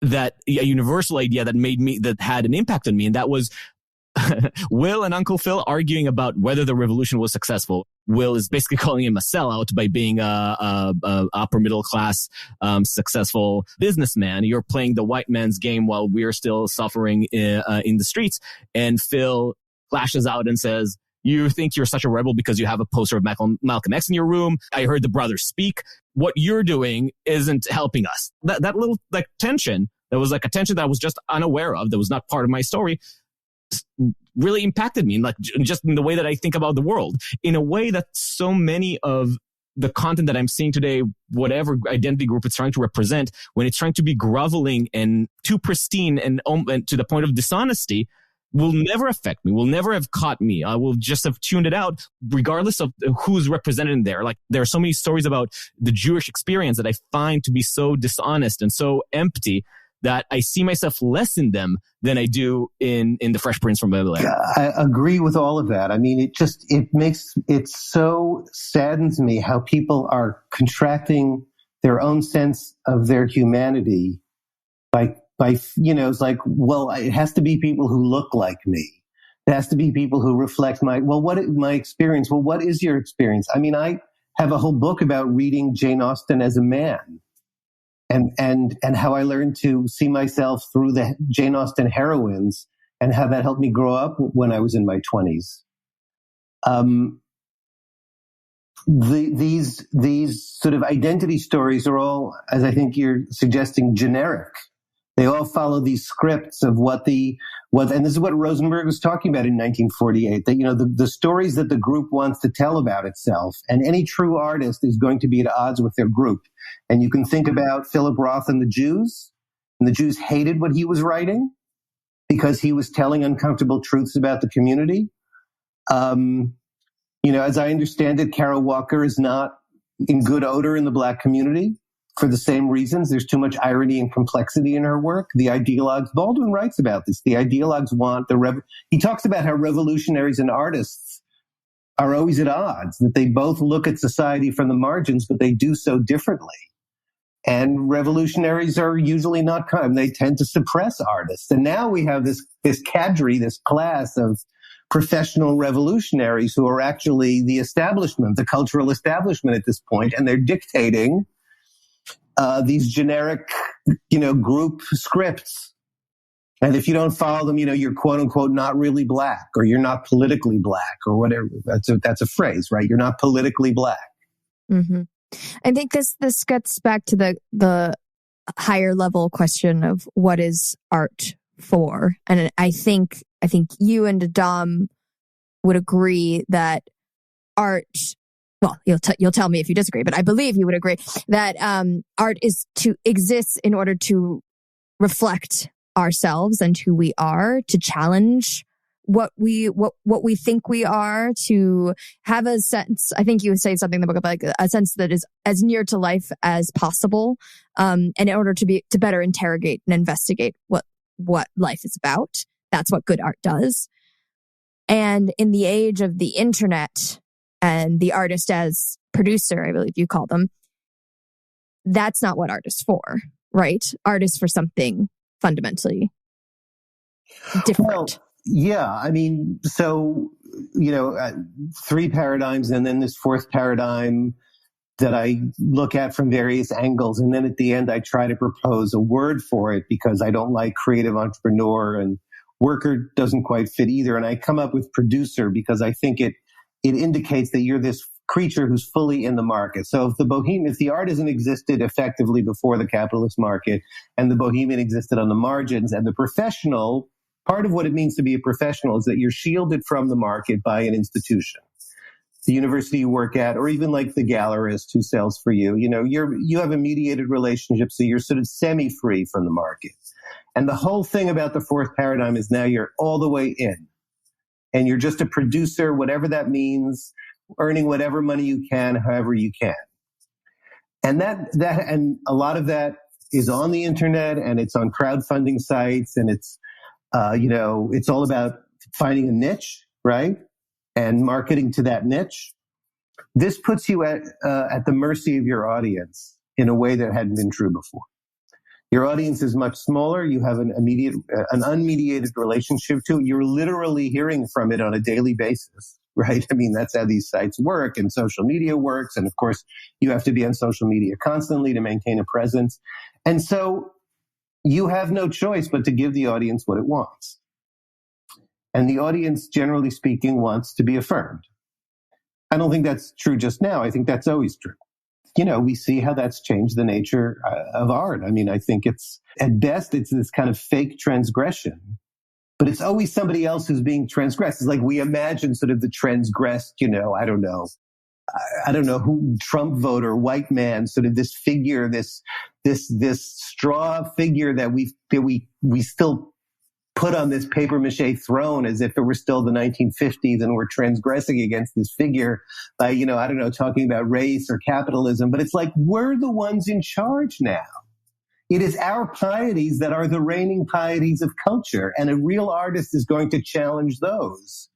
[SPEAKER 1] that a universal idea that had an impact on me, and that was Will and Uncle Phil arguing about whether the revolution was successful. Will is basically calling him a sellout by being a upper middle class, successful businessman. You're playing the white man's game while we're still suffering in the streets. And Phil flashes out and says, "You think you're such a rebel because you have a poster of Malcolm X in your room. I heard the brothers speak. What you're doing isn't helping us." That little tension, that was like a tension that I was just unaware of, that was not part of my story, really impacted me, like just in the way that I think about the world, in a way that so many of the content that I'm seeing today, whatever identity group it's trying to represent, when it's trying to be groveling and too pristine and to the point of dishonesty, will never affect me, will never have caught me. I will just have tuned it out regardless of who's represented in there. Like there are so many stories about the Jewish experience that I find to be so dishonest and so empty that I see myself less in them than I do in the Fresh Prince from Bel-Air.
[SPEAKER 3] I agree with all of that. I mean, it so saddens me how people are contracting their own sense of their humanity by, it's like, well, it has to be people who look like me. It has to be people who reflect my experience. Well, what is your experience? I mean, I have a whole book about reading Jane Austen as a man. And how I learned to see myself through the Jane Austen heroines and how that helped me grow up when I was in my 20s. These sort of identity stories are all, as I think you're suggesting, generic. They all follow these scripts of and this is what Rosenberg was talking about in 1948, that, the stories that the group wants to tell about itself, and any true artist is going to be at odds with their group. And you can think about Philip Roth and the Jews hated what he was writing because he was telling uncomfortable truths about the community. As I understand it, Carol Walker is not in good odor in the Black community for the same reasons. There's too much irony and complexity in her work. The ideologues, Baldwin writes about this. The ideologues want he talks about how revolutionaries and artists are always at odds, that they both look at society from the margins, but they do so differently. And revolutionaries are usually not kind. They tend to suppress artists. And now we have this cadre, this class of professional revolutionaries who are actually the establishment, the cultural establishment at this point, and they're dictating these generic, group scripts. And if you don't follow them, you're quote unquote not really Black, or you're not politically Black, or whatever. That's a phrase, right? You're not politically Black.
[SPEAKER 4] Mm-hmm. I think this gets back to the higher level question of what is art for, and I think you and Adam would agree that art. Well, you'll tell me if you disagree, but I believe you would agree that art is to exist in order to reflect ourselves and who we are, to challenge what we think we are, to have a sense. I think you would say something in the book about like a sense that is as near to life as possible, and in order to better interrogate and investigate what life is about. That's what good art does. And in the age of the internet and the artist as producer, I believe you call them, that's not what art is for, right? Art is for something fundamentally different.
[SPEAKER 3] Well, yeah, I mean, so, 3 paradigms and then this 4th paradigm that I look at from various angles. And then at the end, I try to propose a word for it because I don't like creative entrepreneur, and worker doesn't quite fit either. And I come up with producer because I think it indicates that you're this creature who's fully in the market. So if the artisan existed effectively before the capitalist market, and the bohemian existed on the margins, and the professional, part of what it means to be a professional is that you're shielded from the market by an institution. The university you work at, or even like the gallerist who sells for you, you have a mediated relationship, so you're sort of semi-free from the market. And the whole thing about the 4th paradigm is now you're all the way in. And you're just a producer, whatever that means, earning whatever money you can, however you can. And and a lot of that is on the internet, and it's on crowdfunding sites, and it's all about finding a niche, right? And marketing to that niche. This puts you at the mercy of your audience in a way that hadn't been true before. Your audience is much smaller. You have an unmediated relationship to it. You're literally hearing from it on a daily basis, right? I mean, that's how these sites work, and social media works. And of course, you have to be on social media constantly to maintain a presence. And so you have no choice but to give the audience what it wants. And the audience, generally speaking, wants to be affirmed. I don't think that's true just now. I think that's always true. We see how that's changed the nature of art. I mean, I think at best, it's this kind of fake transgression but it's always somebody else who's being transgressed. It's like we imagine sort of the transgressed, I don't know who, Trump voter, white man, sort of this figure, this straw figure that we still put on this paper mache throne as if it were still the 1950s, and we're transgressing against this figure by, talking about race or capitalism. But it's like, we're the ones in charge now. It is our pieties that are the reigning pieties of culture, and a real artist is going to challenge those.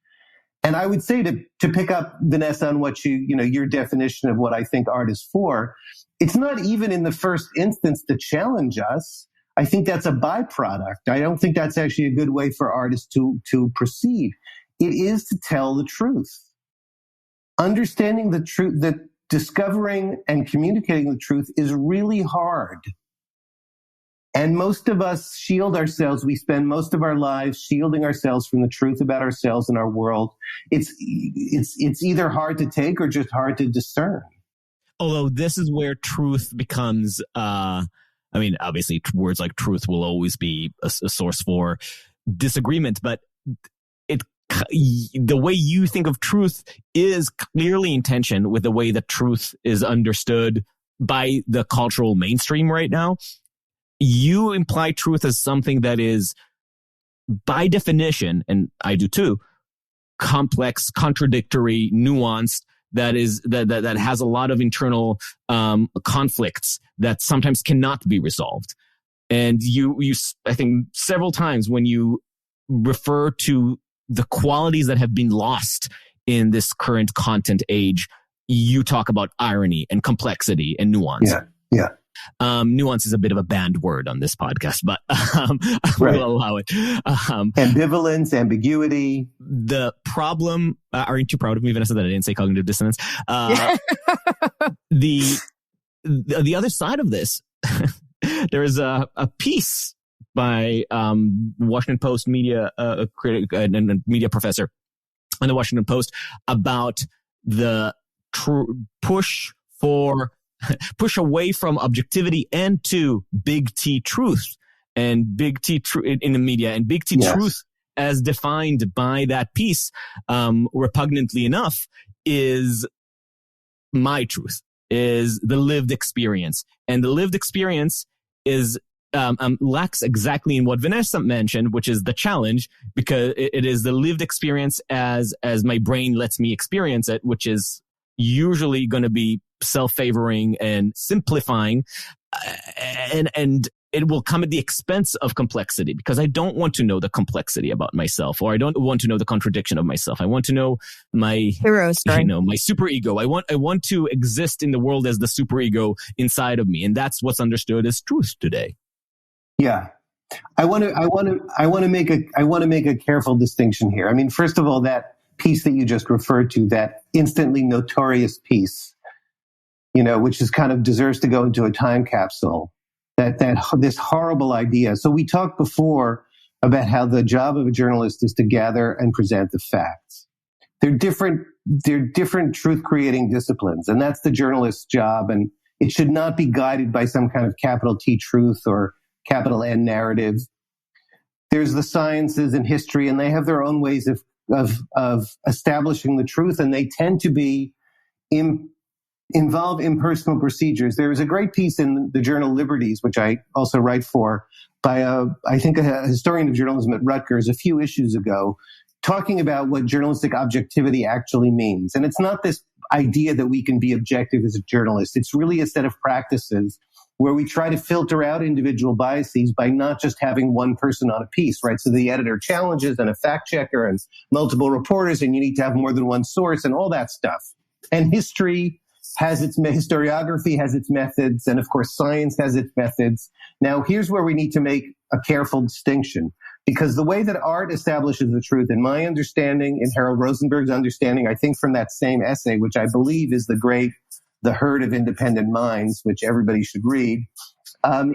[SPEAKER 3] And I would say to pick up, Vanessa, on what your definition of what I think art is for, it's not even in the first instance to challenge us. I think that's a byproduct. I don't think that's actually a good way for artists to proceed. It is to tell the truth. Understanding the truth, that discovering and communicating the truth is really hard. And most of us shield ourselves. We spend most of our lives shielding ourselves from the truth about ourselves and our world. It's either hard to take or just hard to discern.
[SPEAKER 1] Although this is where truth becomes, obviously words like truth will always be a source for disagreement, but the way you think of truth is clearly in tension with the way that truth is understood by the cultural mainstream right now. You imply truth as something that is, by definition, and I do too, complex, contradictory, nuanced, that has a lot of internal conflicts that sometimes cannot be resolved. And you I think several times when you refer to the qualities that have been lost in this current content age, you talk about irony and complexity and nuance.
[SPEAKER 3] Yeah.
[SPEAKER 1] Nuance is a bit of a banned word on this podcast, but we'll allow it.
[SPEAKER 3] Ambivalence, ambiguity.
[SPEAKER 1] The problem, aren't you proud of me, Vanessa, that I didn't say cognitive dissonance? The other side of this, there is a piece by Washington Post media critic and media professor on the Washington Post about the push away from objectivity and to big T truth, and big T in the media, and big T truth as defined by that piece, repugnantly enough, is my truth, is the lived experience. And the lived experience is lacks exactly in what Vanessa mentioned, which is the challenge, because it is the lived experience as my brain lets me experience it, which is usually going to be self-favoring and simplifying, and it will come at the expense of complexity, because I don't want to know the complexity about myself, or I don't want to know the contradiction of myself. I want to know my
[SPEAKER 4] hero story,
[SPEAKER 1] my superego. I want to exist in the world as the superego inside of me, and that's what's understood as truth today.
[SPEAKER 3] Yeah. I want to make a careful distinction here. I mean, first of all, that piece that you just referred to, that instantly notorious piece, which is kind of deserves to go into a time capsule, that this horrible idea. So we talked before about how the job of a journalist is to gather and present the facts. They're different truth creating disciplines, and that's the journalist's job. And it should not be guided by some kind of capital T truth or capital N narrative. There's the sciences and history, and they have their own ways of establishing the truth, and they tend to be involve impersonal procedures. There was a great piece in the journal Liberties, which I also write for, by I think a historian of journalism at Rutgers a few issues ago, talking about what journalistic objectivity actually means. And it's not this idea that we can be objective as a journalist. It's really a set of practices where we try to filter out individual biases by not just having one person on a piece, right? So the editor challenges, and a fact checker, and multiple reporters, and you need to have more than one source, and all that stuff. And history has historiography has its methods, and of course science has its methods. Now here's where we need to make a careful distinction, because the way that art establishes the truth, in my understanding, in Harold Rosenberg's understanding, I think from that same essay, which I believe is The Herd of Independent Minds, which everybody should read,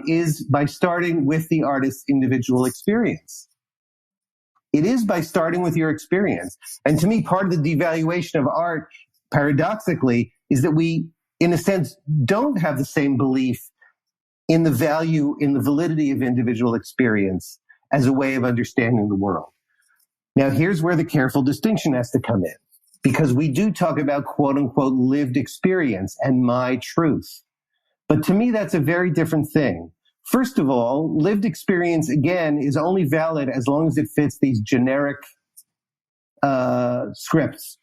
[SPEAKER 3] is by starting with the artist's individual experience. It is by starting with your experience. And to me, part of the devaluation of art, paradoxically, is that we, in a sense, don't have the same belief in the value, in the validity of individual experience as a way of understanding the world. Now, here's where the careful distinction has to come in, because we do talk about quote unquote lived experience and my truth. But to me, that's a very different thing. First of all, lived experience, again, is only valid as long as it fits these generic scripts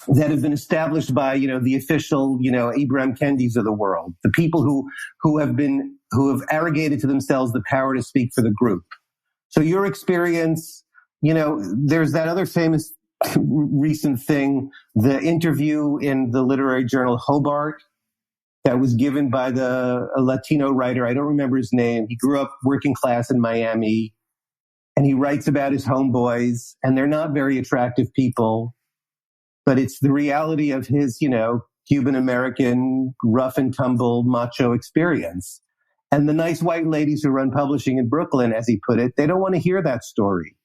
[SPEAKER 3] that have been established by, the official, Ibram Kendis of the world, the people who have arrogated to themselves the power to speak for the group. So your experience, there's that other famous recent thing, the interview in the literary journal Hobart that was given by a Latino writer. I don't remember his name. He grew up working class in Miami, and he writes about his homeboys, and they're not very attractive people, but it's the reality of his, Cuban American rough and tumble macho experience. And the nice white ladies who run publishing in Brooklyn, as he put it, they don't want to hear that story.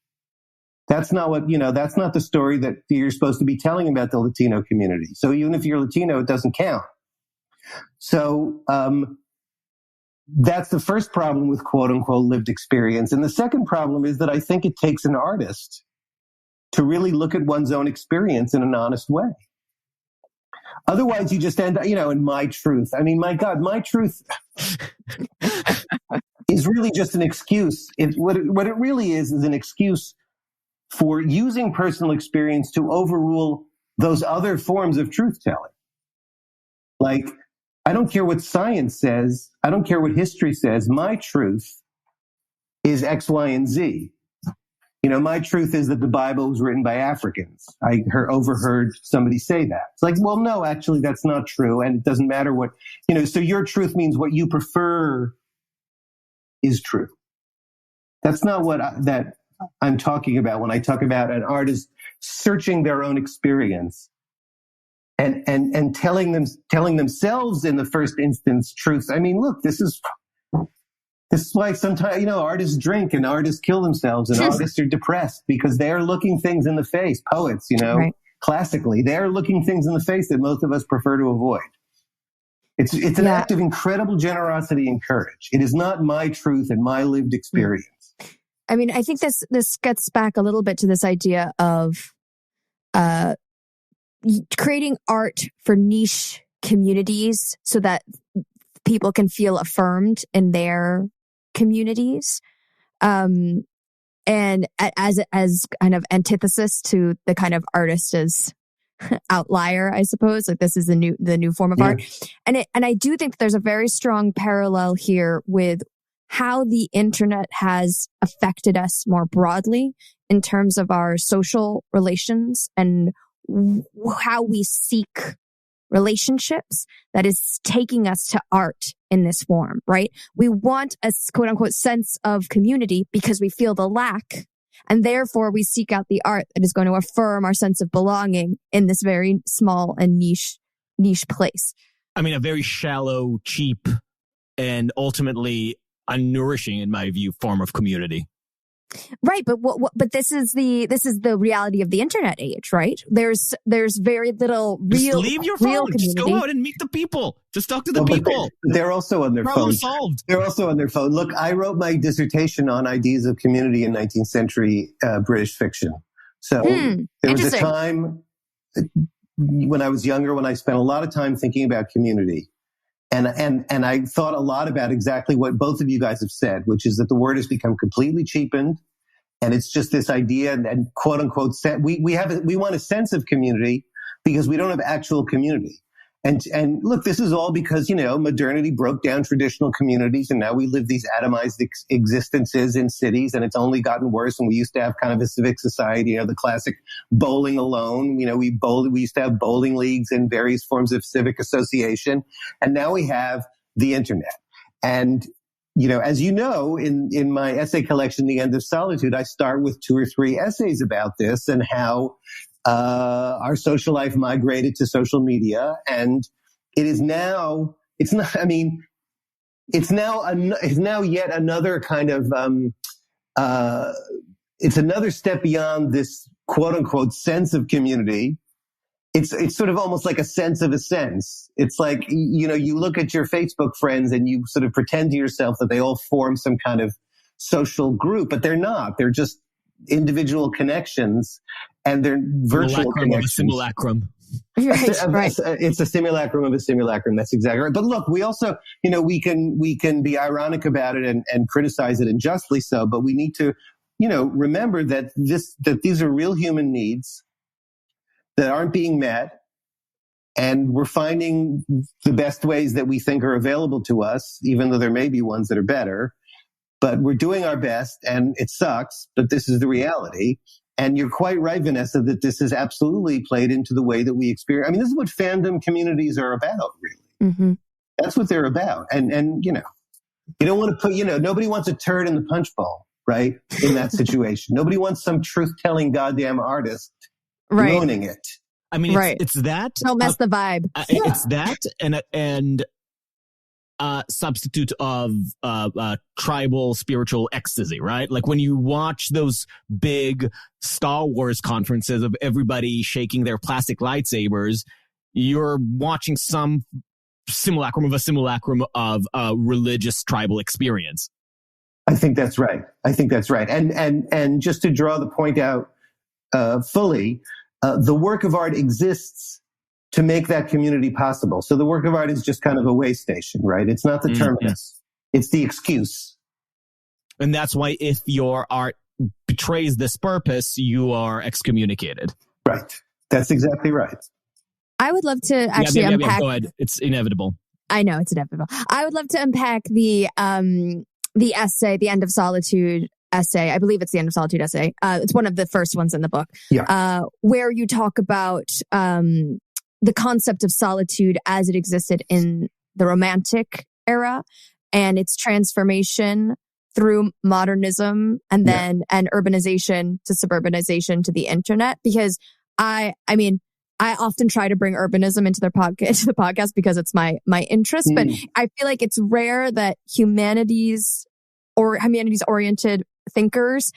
[SPEAKER 3] That's not that's not the story that you're supposed to be telling about the Latino community. So even if you're Latino, it doesn't count. So that's the first problem with quote unquote lived experience. And the second problem is that I think it takes an artist to really look at one's own experience in an honest way. Otherwise, you just end up, in my truth. I mean, my God, my truth is really just an excuse. What it really is an excuse for using personal experience to overrule those other forms of truth-telling. Like, I don't care what science says. I don't care what history says. My truth is X, Y, and Z. My truth is that the Bible was written by Africans. I overheard somebody say that. It's like, well, no, actually, that's not true. And it doesn't matter what, so your truth means what you prefer is true. That's not what that I'm talking about when I talk about an artist searching their own experience and telling themselves in the first instance truths. I mean, look, this is why sometimes, artists drink and artists kill themselves and artists are depressed because they're looking things in the face. Poets, right. Classically, they're looking things in the face that most of us prefer to avoid. It's an act of incredible generosity and courage. It is not my truth and my lived experience.
[SPEAKER 4] I mean, I think this gets back a little bit to this idea of creating art for niche communities so that people can feel affirmed in their communities. And as kind of antithesis to the kind of artist as outlier, I suppose, like this is the new form of art. And I do think there's a very strong parallel here with how the internet has affected us more broadly in terms of our social relations and how we seek relationships that is taking us to art in this form, right? We want a quote unquote sense of community because we feel the lack, and therefore we seek out the art that is going to affirm our sense of belonging in this very small and niche place.
[SPEAKER 1] I mean, a very shallow, cheap, and ultimately unnourishing, in my view, form of community.
[SPEAKER 4] Right, but this is the reality of the internet age, right? There's very little real.
[SPEAKER 1] Just leave your phone. Just go out and meet the people. Just talk to the people.
[SPEAKER 3] They're also on their
[SPEAKER 1] Problem
[SPEAKER 3] phone.
[SPEAKER 1] Solved.
[SPEAKER 3] They're also on their phone. Look, I wrote my dissertation on ideas of community in 19th century British fiction. So there was a time when I was younger when I spent a lot of time thinking about community. And I thought a lot about exactly what both of you guys have said, which is that the word has become completely cheapened. And it's just this idea and quote unquote, we want a sense of community because we don't have actual community. And look, this is all because, modernity broke down traditional communities and now we live these atomized existences in cities, and it's only gotten worse. And we used to have kind of a civic society, the classic bowling alone. We used to have bowling leagues and various forms of civic association. And now we have the internet. And, as you know, in my essay collection, The End of Solitude, I start with 2 or 3 essays about this and how our social life migrated to social media, and it's now yet another kind of it's another step beyond this quote unquote sense of community. It's sort of almost like a sense of a sense. It's like, you look at your Facebook friends and you sort of pretend to yourself that they all form some kind of social group, but they're not. They're just individual connections and their virtual connections.
[SPEAKER 1] Simulacrum.
[SPEAKER 4] Right.
[SPEAKER 3] It's a simulacrum of a simulacrum. That's exactly right. But look, we also, we can be ironic about it and criticize it, and justly so. But we need to, remember that these are real human needs that aren't being met, and we're finding the best ways that we think are available to us, even though there may be ones that are better. But we're doing our best, and it sucks, but this is the reality. And you're quite right, Vanessa, that this is absolutely played into the way that we experience. I mean, this is what fandom communities are about, really.
[SPEAKER 4] Mm-hmm.
[SPEAKER 3] That's what they're about. And you don't want to put, nobody wants a turd in the punch bowl, right? In that situation. Nobody wants some truth-telling goddamn artist ruining it.
[SPEAKER 1] I mean, it's that.
[SPEAKER 4] Don't mess the vibe.
[SPEAKER 1] It's that and substitute of tribal spiritual ecstasy, right? Like when you watch those big Star Wars conferences of everybody shaking their plastic lightsabers, you're watching some simulacrum of a religious tribal experience.
[SPEAKER 3] I think that's right. And just to draw the point out fully, the work of art exists to make that community possible. So the work of art is just kind of a way station, right? It's not the terminus. It's the excuse.
[SPEAKER 1] And that's why if your art betrays this purpose, you are excommunicated.
[SPEAKER 3] Right. That's exactly right.
[SPEAKER 4] I would love to actually unpack.
[SPEAKER 1] Go ahead. It's inevitable.
[SPEAKER 4] I know it's inevitable. I would love to unpack the essay, The End of Solitude essay. I believe it's The End of Solitude essay. It's one of the first ones in the book.
[SPEAKER 3] Yeah.
[SPEAKER 4] Where you talk about the concept of solitude as it existed in the Romantic era and its transformation through modernism and then and urbanization to suburbanization to the internet. Because I often try to bring urbanism into the podcast because it's my interest, but I feel like it's rare that humanities oriented thinkers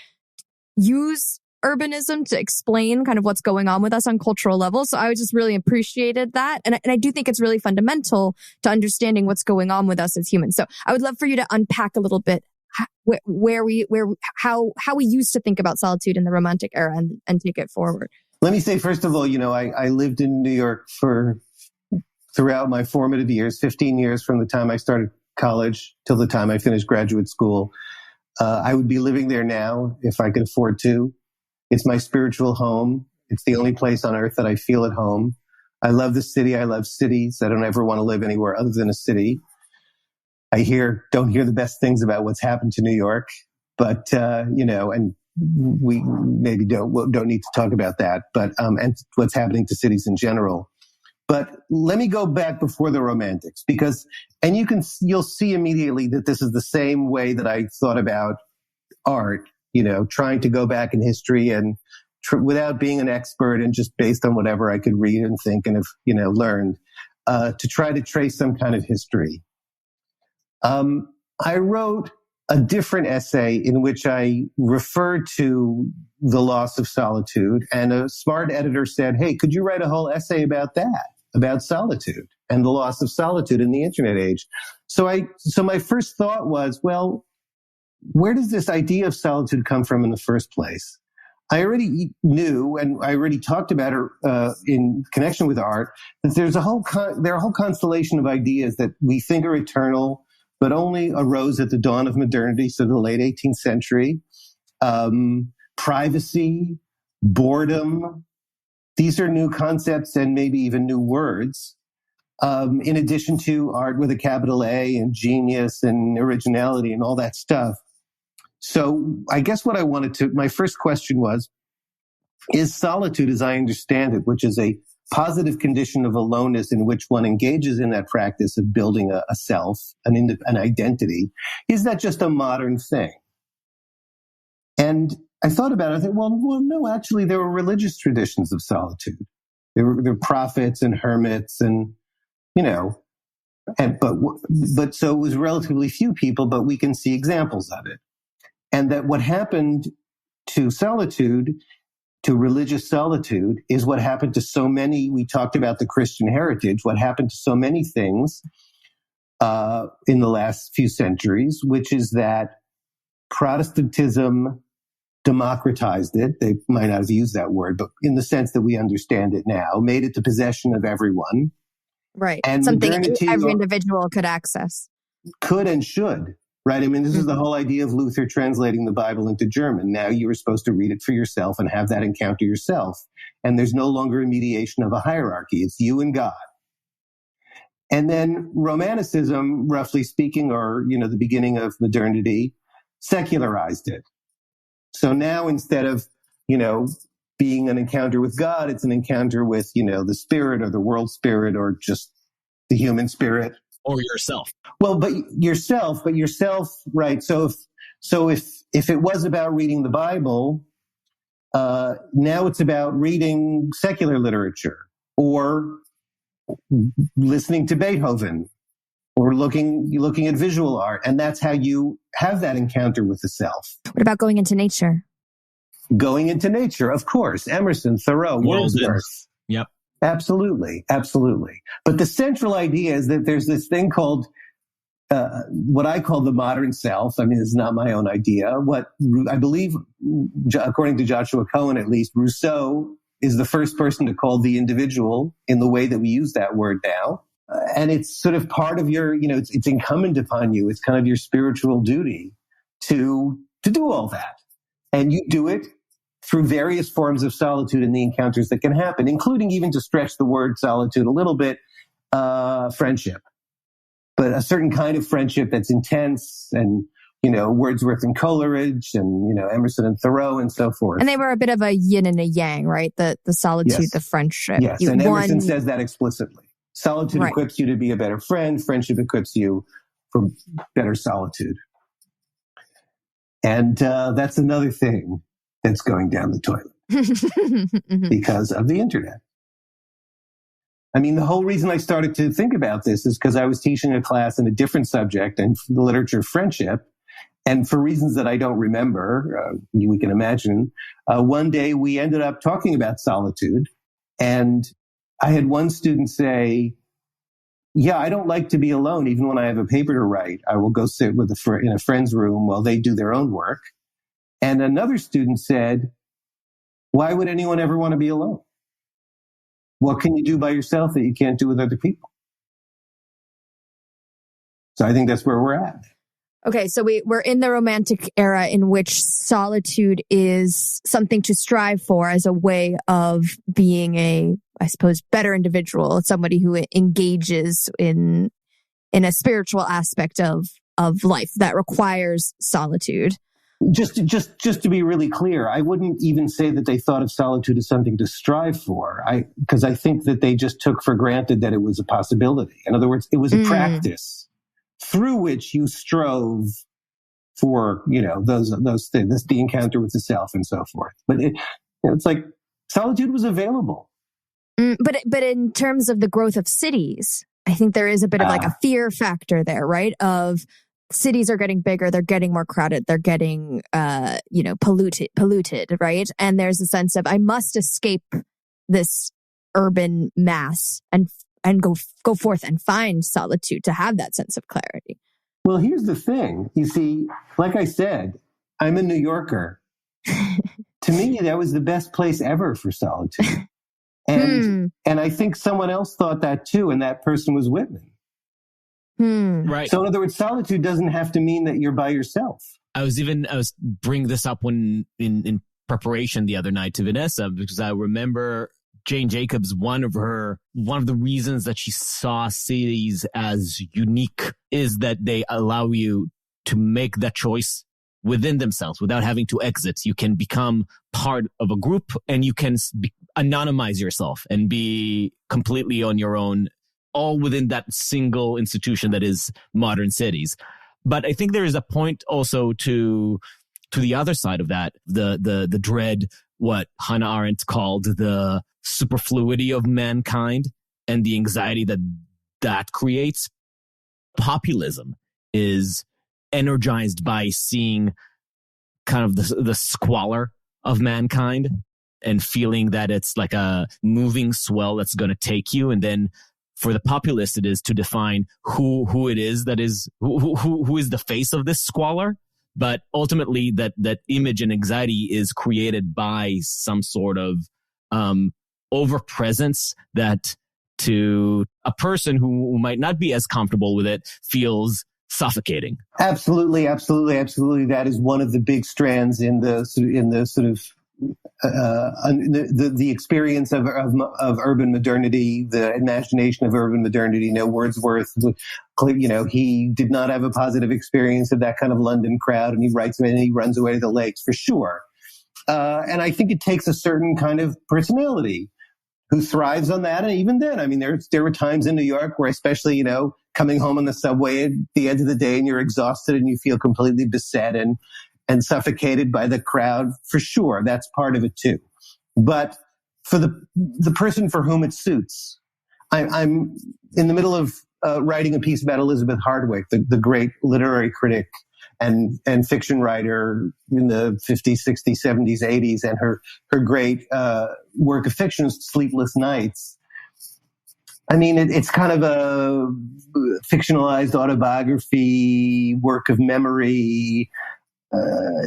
[SPEAKER 4] use urbanism to explain kind of what's going on with us on cultural levels. So I just really appreciated that. And I do think it's really fundamental to understanding what's going on with us as humans. So I would love for you to unpack a little bit how we used to think about solitude in the Romantic era and take it forward.
[SPEAKER 3] Let me say, first of all, I lived in New York throughout my formative years, 15 years from the time I started college till the time I finished graduate school. I would be living there now if I could afford to. It's my spiritual home. It's the only place on earth that I feel at home. I love the city. I love cities. I don't ever want to live anywhere other than a city. I don't hear the best things about what's happened to New York, but, and we maybe don't need to talk about that, but, and what's happening to cities in general. But let me go back before the Romantics and you'll see immediately that this is the same way that I thought about art, trying to go back in history and without being an expert and just based on whatever I could read and think and have, learned, to try to trace some kind of history. I wrote a different essay in which I referred to the loss of solitude, and a smart editor said, "Hey, could you write a whole essay about that, about solitude and the loss of solitude in the internet age?" So my first thought was, well, where does this idea of solitude come from in the first place? I already knew, and I already talked about it in connection with art, that there are a whole constellation of ideas that we think are eternal, but only arose at the dawn of modernity, so the late 18th century. Privacy, boredom, these are new concepts and maybe even new words, in addition to art with a capital A and genius and originality and all that stuff. So I guess my first question was, is solitude, as I understand it, which is a positive condition of aloneness in which one engages in that practice of building a self, an identity, is that just a modern thing? And I thought about it. I thought, well, no, actually, there were religious traditions of solitude. There were prophets and hermits, and but so it was relatively few people, but we can see examples of it. And that what happened to solitude, to religious solitude, is what happened to so many. We talked about the Christian heritage, what happened to so many things in the last few centuries, which is that Protestantism democratized it. They might not have used that word, but in the sense that we understand it now, made it the possession of everyone.
[SPEAKER 4] Right.
[SPEAKER 3] And
[SPEAKER 4] something
[SPEAKER 3] modernity
[SPEAKER 4] every individual could access.
[SPEAKER 3] Could and should, right? I mean, this is the whole idea of Luther translating the Bible into German. Now you are supposed to read it for yourself and have that encounter yourself. And there's no longer a mediation of a hierarchy. It's you and God. And then Romanticism, roughly speaking, or, the beginning of modernity, secularized it. So now instead of, being an encounter with God, it's an encounter with, the spirit or the world spirit or just the human spirit.
[SPEAKER 1] Or yourself.
[SPEAKER 3] Well, but yourself, right? So if it was about reading the Bible, now it's about reading secular literature or listening to Beethoven or looking at visual art. And that's how you have that encounter with the self.
[SPEAKER 4] What about going into nature?
[SPEAKER 3] Going into nature, of course. Emerson, Thoreau, Wordsworth.
[SPEAKER 1] Yep.
[SPEAKER 3] Absolutely. But the central idea is that there's this thing called what I call the modern self. I mean, it's not my own idea. What I believe, according to Joshua Cohen at least, Rousseau is the first person to call the individual in the way that we use that word now. And it's sort of part of your, it's incumbent upon you. It's kind of your spiritual duty to do all that. And you do it through various forms of solitude and the encounters that can happen, including, even to stretch the word solitude a little bit, friendship. But a certain kind of friendship that's intense and, Wordsworth and Coleridge and, Emerson and Thoreau and so forth.
[SPEAKER 4] And they were a bit of a yin and a yang, right? The solitude,
[SPEAKER 3] yes.
[SPEAKER 4] The friendship.
[SPEAKER 3] Yes, and Emerson says that explicitly. Solitude equips you to be a better friend. Friendship equips you for better solitude. And that's another thing that's going down the toilet because of the internet. I mean, the whole reason I started to think about this is because I was teaching a class in a different subject and the literature of friendship. And for reasons that I don't remember, we can imagine, one day we ended up talking about solitude. And I had one student say, yeah, I don't like to be alone. Even when I have a paper to write, I will go sit with in a friend's room while they do their own work. And another student said, why would anyone ever want to be alone? What can you do by yourself that you can't do with other people? So I think that's where we're at.
[SPEAKER 4] Okay, so we're in the Romantic era in which solitude is something to strive for as a way of being a, I suppose, better individual, somebody who engages in a spiritual aspect of life that requires solitude.
[SPEAKER 3] Just to be really clear, I wouldn't even say that they thought of solitude as something to strive for. Because I think that they just took for granted that it was a possibility. In other words, it was a practice through which you strove for, those things, the encounter with the self and so forth. But it's like solitude was available.
[SPEAKER 4] But in terms of the growth of cities, I think there is a bit of like a fear factor there, right? Of cities are getting bigger, they're getting more crowded, they're getting, polluted, right? And there's a sense of, I must escape this urban mass and go forth and find solitude to have that sense of clarity.
[SPEAKER 3] Well, here's the thing. You see, like I said, I'm a New Yorker. To me, that was the best place ever for solitude. And I think someone else thought that too, and that person was Whitman.
[SPEAKER 1] Right.
[SPEAKER 3] So in other words, solitude doesn't have to mean that you're by yourself.
[SPEAKER 1] I was bringing this up when in preparation the other night to Vanessa, because I remember Jane Jacobs, one of the reasons that she saw cities as unique is that they allow you to make that choice within themselves without having to exit. You can become part of a group and you can anonymize yourself and be completely on your own, all within that single institution that is modern cities. But I think there is a point also to the other side of that, the dread, what Hannah Arendt called the superfluity of mankind and the anxiety that creates. Populism is energized by seeing kind of the squalor of mankind and feeling that it's like a moving swell that's going to take you. And then for the populist, it is to define who it is that is, who is the face of this squalor. But ultimately that image and anxiety is created by some sort of overpresence that to a person who might not be as comfortable with it feels suffocating.
[SPEAKER 3] Absolutely. That is one of the big strands in the sort of the experience of urban modernity, the imagination of urban modernity. Wordsworth, he did not have a positive experience of that kind of London crowd, and he writes about it and he runs away to the lakes for sure. And I think it takes a certain kind of personality who thrives on that. And even then, I mean, there were times in New York where, especially, coming home on the subway at the end of the day and you're exhausted and you feel completely beset and suffocated by the crowd, for sure. That's part of it too. But for the person for whom it suits, I'm in the middle of writing a piece about Elizabeth Hardwick, the great literary critic and fiction writer in the 50s, 60s, 70s, 80s, and her great work of fiction, Sleepless Nights. I mean, it's kind of a fictionalized autobiography, work of memory.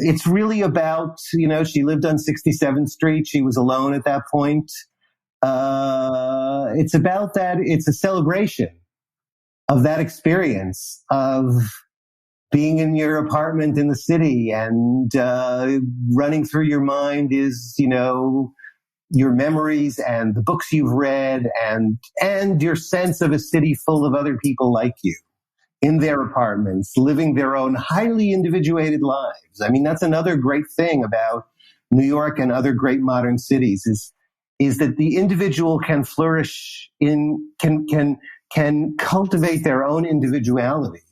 [SPEAKER 3] It's really about, she lived on 67th Street. She was alone at that point. It's about that. It's a celebration of that experience of being in your apartment in the city, and running through your mind is, your memories and the books you've read and your sense of a city full of other people like you in their apartments, living their own highly individuated lives. I mean, that's another great thing about New York and other great modern cities is that the individual can flourish can cultivate their own individuality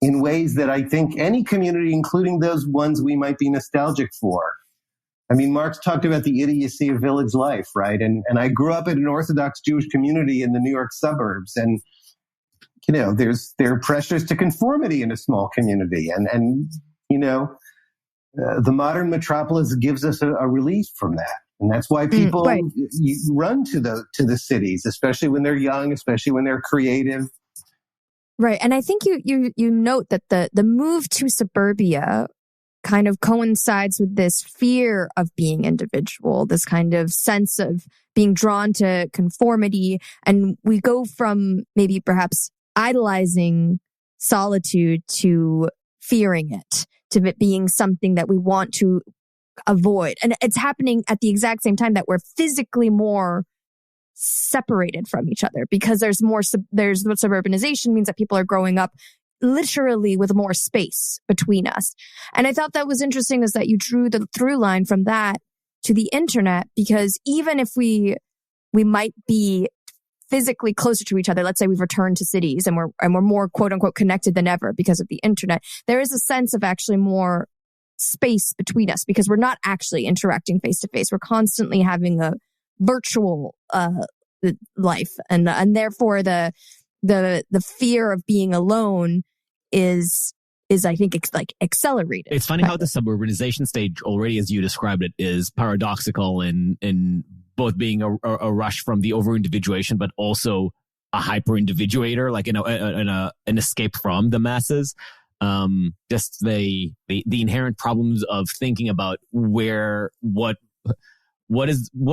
[SPEAKER 3] in ways that I think any community, including those ones we might be nostalgic for. I mean, Marx talked about the idiocy of village life, right? And I grew up in an Orthodox Jewish community in the New York suburbs, and there are pressures to conformity in a small community, and the modern metropolis gives us a relief from that, and that's why people run to the cities, especially when they're young, especially when they're creative.
[SPEAKER 4] Right, and I think you note that the move to suburbia kind of coincides with this fear of being individual, this kind of sense of being drawn to conformity. And we go from maybe perhaps idolizing solitude to fearing it, to it being something that we want to avoid. And it's happening at the exact same time that we're physically more separated from each other, because there's what suburbanization means, that people are growing up literally with more space between us. And I thought that was interesting, is that you drew the through line from that to the internet, because even if we might be physically closer to each other, let's say we've returned to cities and we're more quote unquote connected than ever because of the internet, there is a sense of actually more space between us because we're not actually interacting face to face. We're constantly having a virtual life, and therefore the fear of being alone is I think like accelerated.
[SPEAKER 1] It's funny how the suburbanization stage already, as you described it, is paradoxical in both being a rush from the over-individuation, but also a hyper-individuator, like an escape from the masses. Just the inherent problems of thinking about what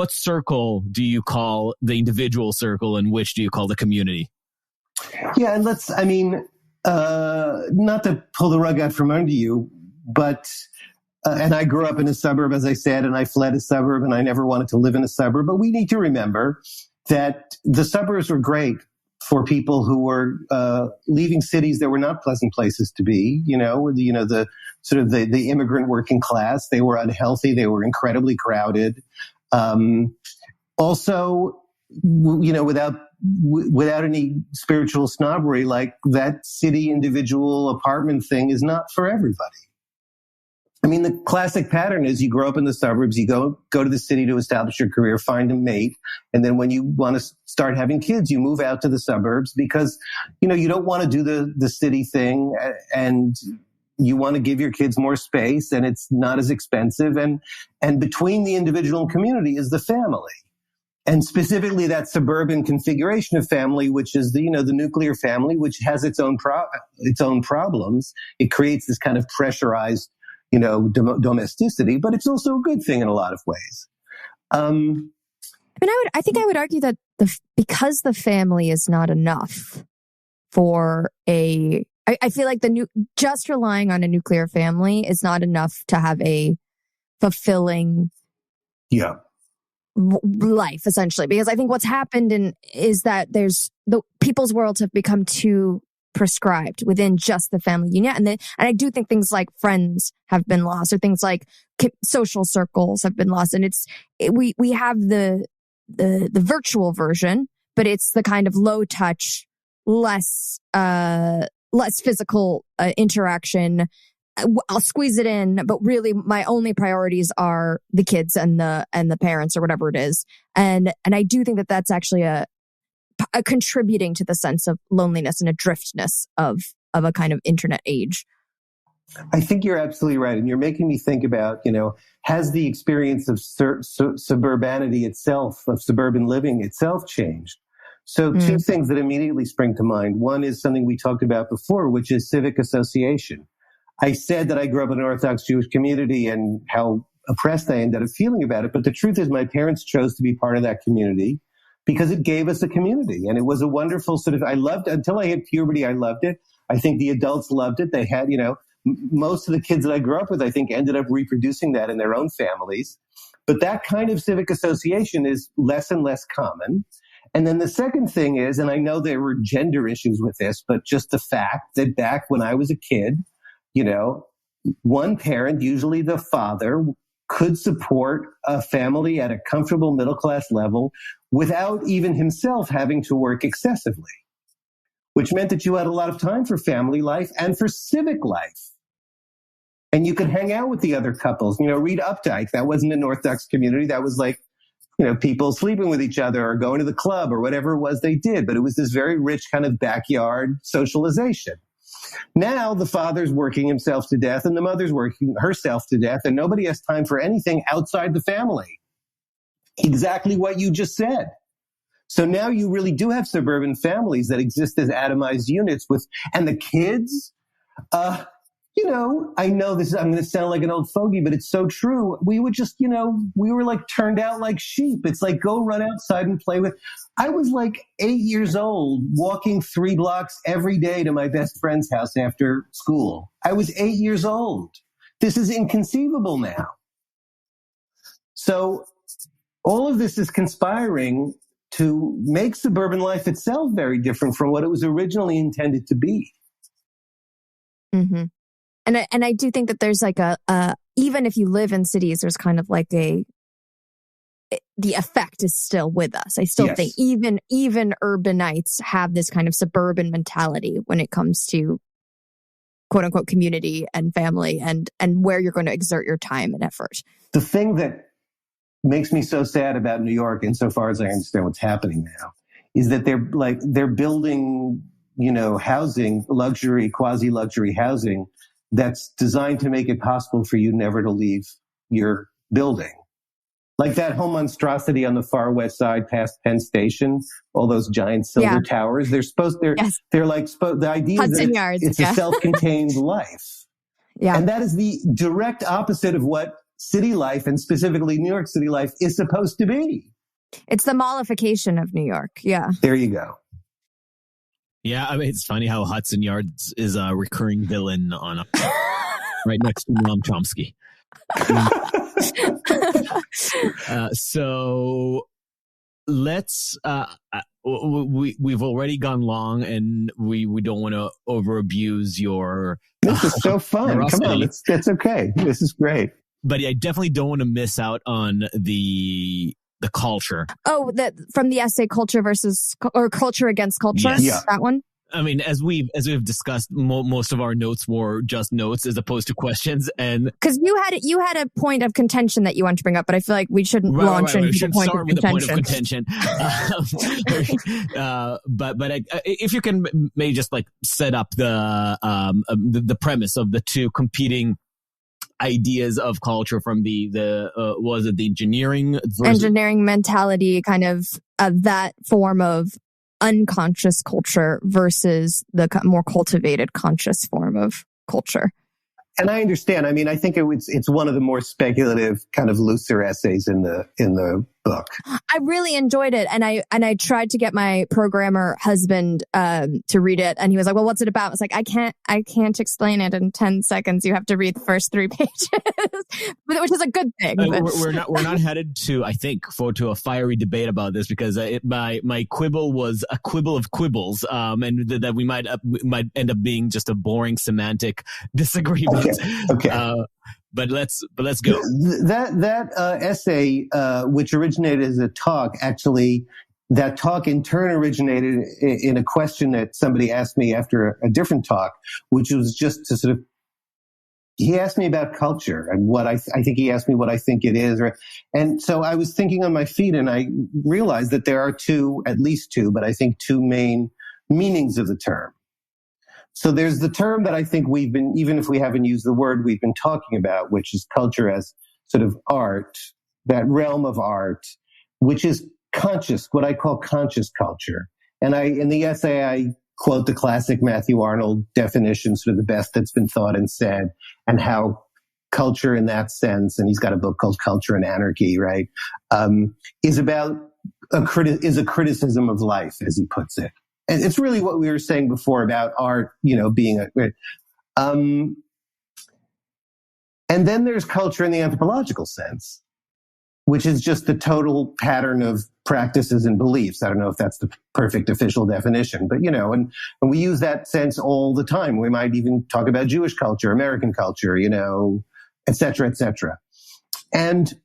[SPEAKER 1] circle do you call the individual circle and which do you call the community?
[SPEAKER 3] Yeah, and not to pull the rug out from under you, but, and I grew up in a suburb, as I said, and I fled a suburb, and I never wanted to live in a suburb, but we need to remember that the suburbs were great for people who were leaving cities that were not pleasant places to be, the sort of the immigrant working class. They were unhealthy. They were incredibly crowded. Also, without any spiritual snobbery, like that city individual apartment thing is not for everybody. I mean, the classic pattern is you grow up in the suburbs, you go to the city to establish your career, find a mate, and then when you want to start having kids, you move out to the suburbs because, you don't want to do the city thing, and you want to give your kids more space, and it's not as expensive, and between the individual and community is the family. And specifically that suburban configuration of family, which is the nuclear family, which has its own problems. It creates this kind of pressurized, domesticity, but it's also a good thing in a lot of ways.
[SPEAKER 4] I think I would argue that because the family is not enough for I feel like just relying on a nuclear family is not enough to have a fulfilling life, essentially. Because I think what's happened is that the people's worlds have become too prescribed within just the family unit, and I do think things like friends have been lost, or things like social circles have been lost, and we have the virtual version, but it's the kind of low touch, less physical interaction. I'll squeeze it in, but really my only priorities are the kids and the parents or whatever it is. And I do think that that's actually a contributing to the sense of loneliness and adriftness of a kind of internet age.
[SPEAKER 3] I think you're absolutely right. And you're making me think about, has the experience of suburbanity itself, of suburban living itself changed? So two things that immediately spring to mind. One is something we talked about before, which is civic association. I said that I grew up in an Orthodox Jewish community and how oppressed I ended up feeling about it. But the truth is my parents chose to be part of that community because it gave us a community. And it was a wonderful I loved it. Until I hit puberty, I loved it. I think the adults loved it. They had, most of the kids that I grew up with, I think, ended up reproducing that in their own families. But that kind of civic association is less and less common. And then the second thing is, and I know there were gender issues with this, but just the fact that back when I was a kid, one parent, usually the father, could support a family at a comfortable middle-class level without even himself having to work excessively, which meant that you had a lot of time for family life and for civic life. And you could hang out with the other couples. Read Updike. That wasn't an Orthodox community. That was like, people sleeping with each other or going to the club or whatever it was they did. But it was this very rich kind of backyard socialization. Now the father's working himself to death and the mother's working herself to death, and nobody has time for anything outside the family. Exactly what you just said. So now you really do have suburban families that exist as atomized units and the kids, I know I'm going to sound like an old fogey, but it's so true. We would just, we were like turned out like sheep. It's like, go run outside and play with. I was like 8 years old, walking 3 blocks every day to my best friend's house after school. I was 8 years old. This is inconceivable now. So all of this is conspiring to make suburban life itself very different from what it was originally intended to be.
[SPEAKER 4] Mm-hmm. And I do think that there's like even if you live in cities, there's kind of like the effect is still with us. I still think even urbanites have this kind of suburban mentality when it comes to quote unquote community and family and where you're going to exert your time and effort.
[SPEAKER 3] The thing that makes me so sad about New York, insofar as I understand what's happening now, is that they're building, housing, quasi-luxury housing that's designed to make it possible for you never to leave your building. Like that whole monstrosity on the far west side past Penn Station, all those giant silver towers. They're like, the idea
[SPEAKER 4] Hudson
[SPEAKER 3] is
[SPEAKER 4] Yards,
[SPEAKER 3] it's a self-contained life.
[SPEAKER 4] Yeah.
[SPEAKER 3] And that is the direct opposite of what city life, and specifically New York City life, is supposed to be.
[SPEAKER 4] It's the mallification of New York. Yeah.
[SPEAKER 3] There you go.
[SPEAKER 1] Yeah, I mean, it's funny how Hudson Yards is a recurring villain on right next to Noam Chomsky. So let's we've already gone long, and we don't want to over abuse your.
[SPEAKER 3] This is so fun. Come on, it's okay. This is great.
[SPEAKER 1] But I definitely don't want to miss out on the culture.
[SPEAKER 4] Oh, from the essay Culture Culture Against Culture?
[SPEAKER 1] Yes.
[SPEAKER 3] Yeah.
[SPEAKER 4] That one?
[SPEAKER 1] I mean, as we've discussed, most of our notes were just notes as opposed to questions, and
[SPEAKER 4] because you had a point of contention that you want to bring up, but I feel like we shouldn't launch into the point of contention.
[SPEAKER 1] But if you can maybe just like set up the premise of the two competing ideas of culture from the was it the engineering
[SPEAKER 4] mentality, kind of that form of unconscious culture versus the more cultivated conscious form of culture.
[SPEAKER 3] And I understand. I mean, I think it's one of the more speculative, kind of looser essays in the book.
[SPEAKER 4] I really enjoyed it, and I tried to get my programmer husband to read it, and he was like, "Well, what's it about?" I was like, "I can't explain it in 10 seconds. You have to read the first 3 pages," which is a good thing.
[SPEAKER 1] We're not headed to, I think, to a fiery debate about this, because my quibble was a quibble of quibbles, and that we might end up being just a boring semantic disagreement.
[SPEAKER 3] Okay.
[SPEAKER 1] But let's go.
[SPEAKER 3] That essay, which originated as a talk, actually, that talk in turn originated in a question that somebody asked me after a different talk, which was just to sort of, he asked me about culture and what I think he asked me what I think it is. And so I was thinking on my feet, and I realized that there are at least two, but I think two main meanings of the term. So there's the term that I think we've been, even if we haven't used the word, we've been talking about, which is culture as sort of art, that realm of art, which is conscious, what I call conscious culture. And in the essay, I quote the classic Matthew Arnold definition, sort of the best that's been thought and said, and how culture in that sense, and he's got a book called Culture and Anarchy, right, is about a criticism of life, as he puts it. And it's really what we were saying before about art, being and then there's culture in the anthropological sense, which is just the total pattern of practices and beliefs. I don't know if that's the perfect official definition, but, and we use that sense all the time. We might even talk about Jewish culture, American culture, et cetera, et cetera. And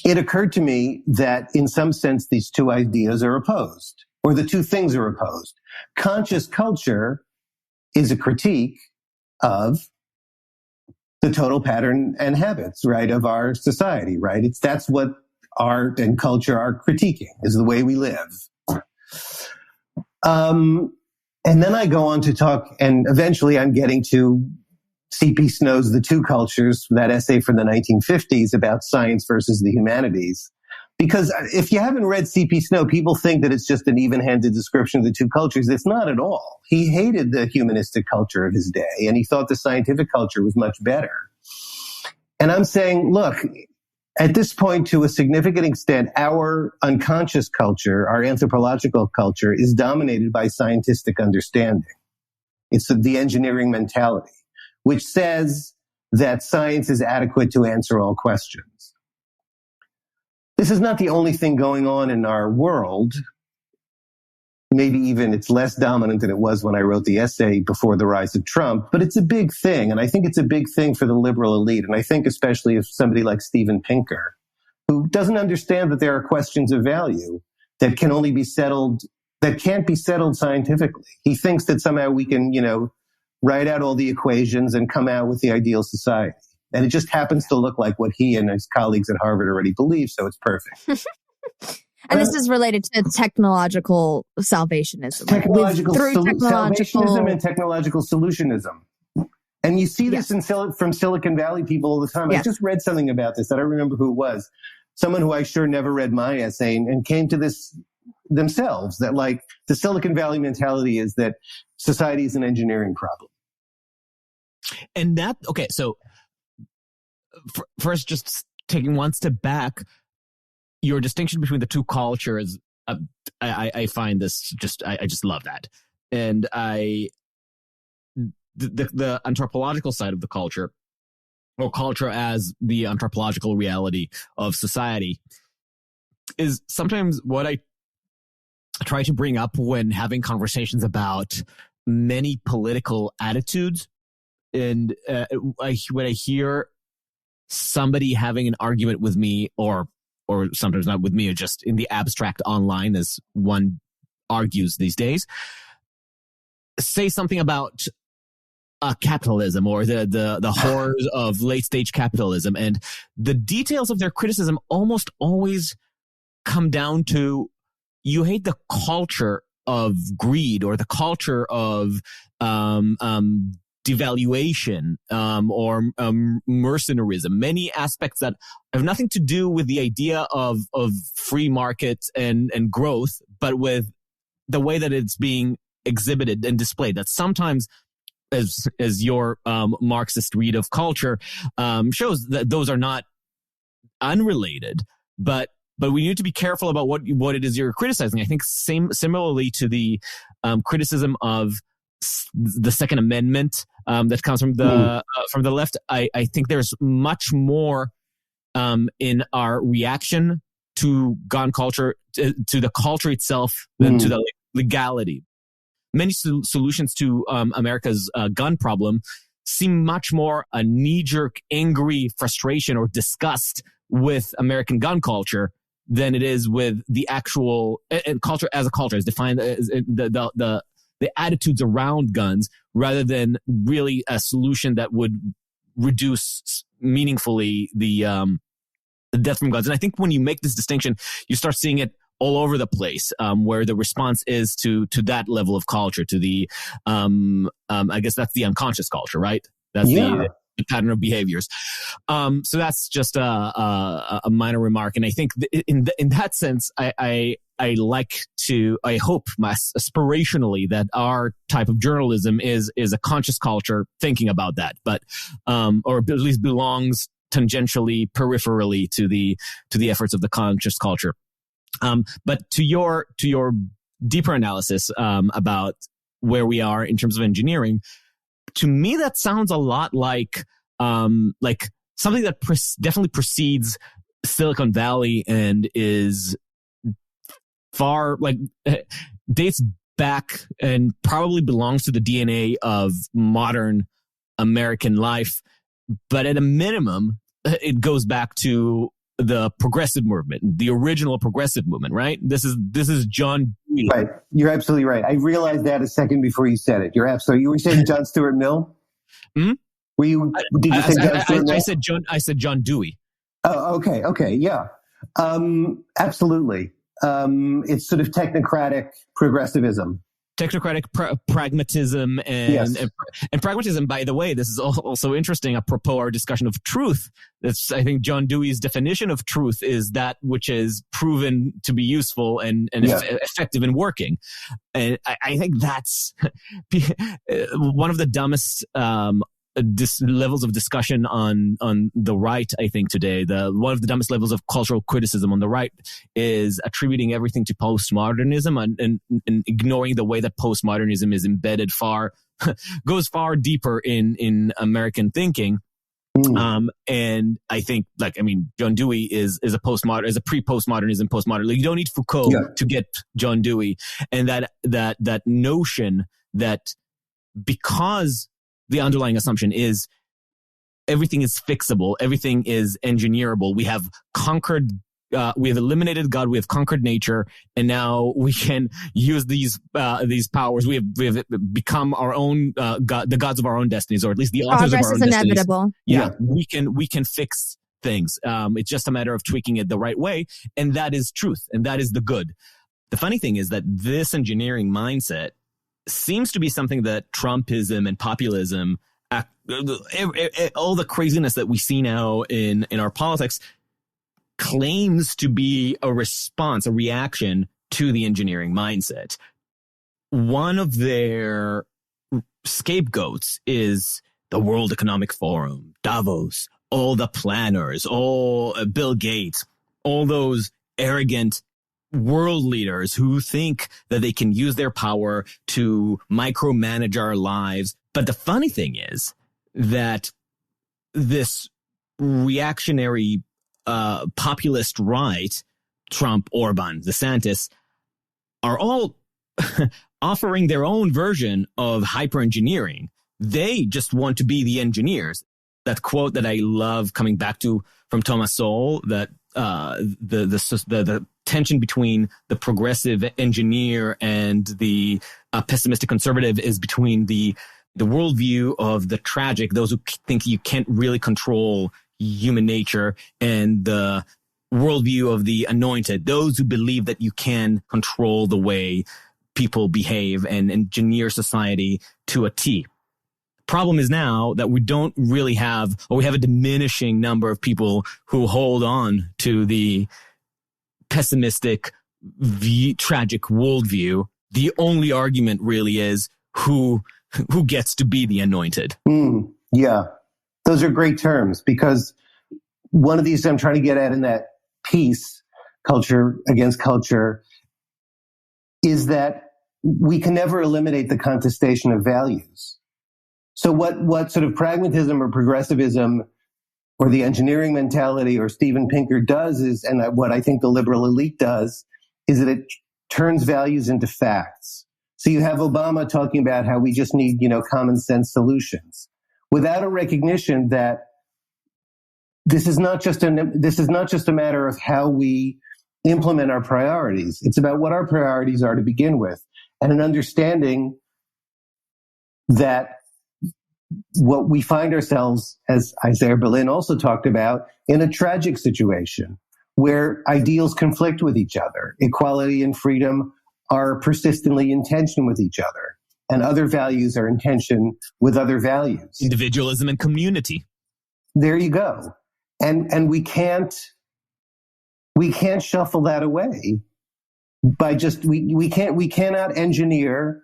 [SPEAKER 3] it occurred to me that in some sense, these two ideas are opposed. Or the two things are opposed. Conscious culture is a critique of the total pattern and habits, right, of our society, right? That's what art and culture are critiquing, is the way we live. And then I go on to talk, and eventually I'm getting to C.P. Snow's The Two Cultures, that essay from the 1950s about science versus the humanities. Because if you haven't read C.P. Snow, people think that it's just an even-handed description of the two cultures. It's not at all. He hated the humanistic culture of his day, and he thought the scientific culture was much better. And I'm saying, look, at this point, to a significant extent, our unconscious culture, our anthropological culture, is dominated by scientific understanding. It's the engineering mentality, which says that science is adequate to answer all questions. This is not the only thing going on in our world. Maybe even it's less dominant than it was when I wrote the essay before the rise of Trump, but it's a big thing. And I think it's a big thing for the liberal elite. And I think especially if somebody like Steven Pinker, who doesn't understand that there are questions of value that can only be settled, that can't be settled scientifically. He thinks that somehow we can, write out all the equations and come out with the ideal society. And it just happens to look like what he and his colleagues at Harvard already believe, so it's perfect.
[SPEAKER 4] And this is related to technological salvationism.
[SPEAKER 3] Salvationism and technological solutionism. And you see this from Silicon Valley people all the time. I just read something about this. I don't remember who it was. Someone who I sure never read my essay and came to this themselves, that like the Silicon Valley mentality is that society is an engineering problem.
[SPEAKER 1] And that, okay, so first, just taking one step back, your distinction between the two cultures, I find this I just love that. And the anthropological side of the culture, or culture as the anthropological reality of society, is sometimes what I try to bring up when having conversations about many political attitudes. And when I hear somebody having an argument with me, or sometimes not with me, or just in the abstract online, as one argues these days, say something about capitalism or the horrors of late stage capitalism, and the details of their criticism almost always come down to, you hate the culture of greed or the culture of devaluation or mercenarism, many aspects that have nothing to do with the idea of free markets and growth, but with the way that it's being exhibited and displayed. That sometimes, as your Marxist read of culture shows, that those are not unrelated, but we need to be careful about what it is you're criticizing. I think similarly to the criticism of the Second Amendment that comes from the left. I think there's much more in our reaction to gun culture, to the culture itself, than to the legality. Many solutions to America's gun problem seem much more a knee-jerk, angry frustration or disgust with American gun culture than it is with the actual culture as a culture, as defined as the attitudes around guns, rather than really a solution that would reduce meaningfully the death from guns. And I think when you make this distinction, you start seeing it all over the place, where the response is to that level of culture, to the I guess that's the unconscious culture, right? That's the pattern of behaviors. So that's just a minor remark, and I think in that sense, I hope aspirationally that our type of journalism is a conscious culture thinking about that, but or at least belongs tangentially, peripherally to the efforts of the conscious culture. But to your deeper analysis about where we are in terms of engineering, to me that sounds a lot like something that definitely precedes Silicon Valley and is far dates back and probably belongs to the DNA of modern American life. But at a minimum, it goes back to the progressive movement, the original progressive movement, right? This is John Dewey.
[SPEAKER 3] Right. You're absolutely right. I realized that a second before you said it. You were saying John Stuart Mill?
[SPEAKER 1] Hmm?
[SPEAKER 3] Did you say John Stuart Mill?
[SPEAKER 1] I said John Dewey.
[SPEAKER 3] Oh, okay. Yeah. Absolutely. It's sort of technocratic progressivism.
[SPEAKER 1] Technocratic pragmatism and pragmatism, by the way, this is also interesting apropos our discussion of truth. I think John Dewey's definition of truth is that which is proven to be useful and effective in working. And I think that's one of the dumbest levels of discussion on the right, I think today. One of the dumbest levels of cultural criticism on the right is attributing everything to postmodernism and ignoring the way that postmodernism is embedded goes far deeper in American thinking. And I think, John Dewey is a pre-postmodernism postmodern. You don't need Foucault to get John Dewey, and that notion that because the underlying assumption is everything is fixable, everything is engineerable. We have we have eliminated God, we have conquered nature, and now we can use these powers. We have become our own God, the gods of our own destinies, or at least the authors of our own destinies. Progress is inevitable. Yeah, we can fix things. It's just a matter of tweaking it the right way, and that is truth, and that is the good. The funny thing is that this engineering mindset seems to be something that Trumpism and populism, all the craziness that we see now in our politics, claims to be a response, a reaction to the engineering mindset. One of their scapegoats is the World Economic Forum, Davos, all the planners, all Bill Gates, all those arrogant world leaders who think that they can use their power to micromanage our lives. But the funny thing is that this reactionary populist right, Trump, Orban, DeSantis, are all offering their own version of hyper-engineering. They just want to be the engineers. That quote that I love coming back to from Thomas Sowell, that the tension between the progressive engineer and the pessimistic conservative is between the worldview of the tragic, those who think you can't really control human nature, and the worldview of the anointed, those who believe that you can control the way people behave and engineer society to a T. problem is now that we don't really have, or we have a diminishing number of people who hold on to the pessimistic, tragic worldview. The only argument really is who gets to be the anointed.
[SPEAKER 3] Yeah, those are great terms, because one of these I'm trying to get at in that piece, Culture Against Culture, is that we can never eliminate the contestation of values. So what sort of pragmatism or progressivism or the engineering mentality or Steven Pinker does is, and what I think the liberal elite does, is that it turns values into facts. So you have Obama talking about how we just need, common sense solutions, without a recognition that this is not just a matter of how we implement our priorities. It's about what our priorities are to begin with, and an understanding that what we find ourselves, as Isaiah Berlin also talked about, in a tragic situation where ideals conflict with each other. Equality and freedom are persistently in tension with each other, and other values are in tension with other values.
[SPEAKER 1] Individualism and community.
[SPEAKER 3] There you go. And we can't shuffle that away by just, we cannot engineer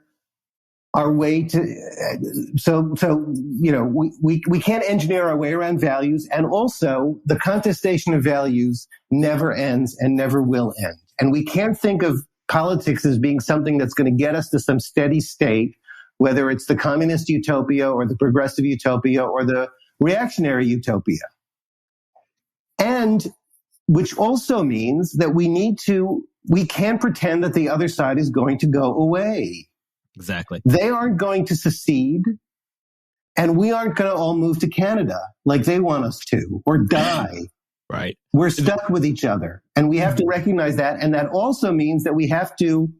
[SPEAKER 3] our way to, we can't engineer our way around values. And also the contestation of values never ends and never will end. And we can't think of politics as being something that's going to get us to some steady state, whether it's the communist utopia or the progressive utopia or the reactionary utopia. And which also means that we can't pretend that the other side is going to go away.
[SPEAKER 1] Exactly.
[SPEAKER 3] They aren't going to secede, and we aren't going to all move to Canada like they want us to, or die.
[SPEAKER 1] Right.
[SPEAKER 3] We're stuck with each other, and we have to recognize that. And that also means that we have to.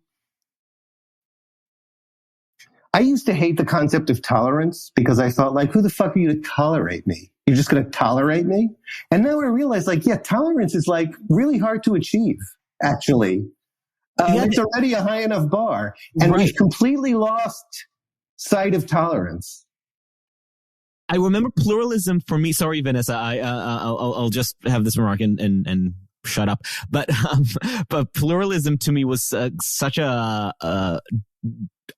[SPEAKER 3] I used to hate the concept of tolerance because I thought, who the fuck are you to tolerate me? You're just going to tolerate me? And now I realize, tolerance is really hard to achieve, actually. It's already a high enough bar, and we've completely lost sight of tolerance.
[SPEAKER 1] I remember pluralism for me. Sorry, Vanessa. I'll just have this remark and shut up. But pluralism to me was such a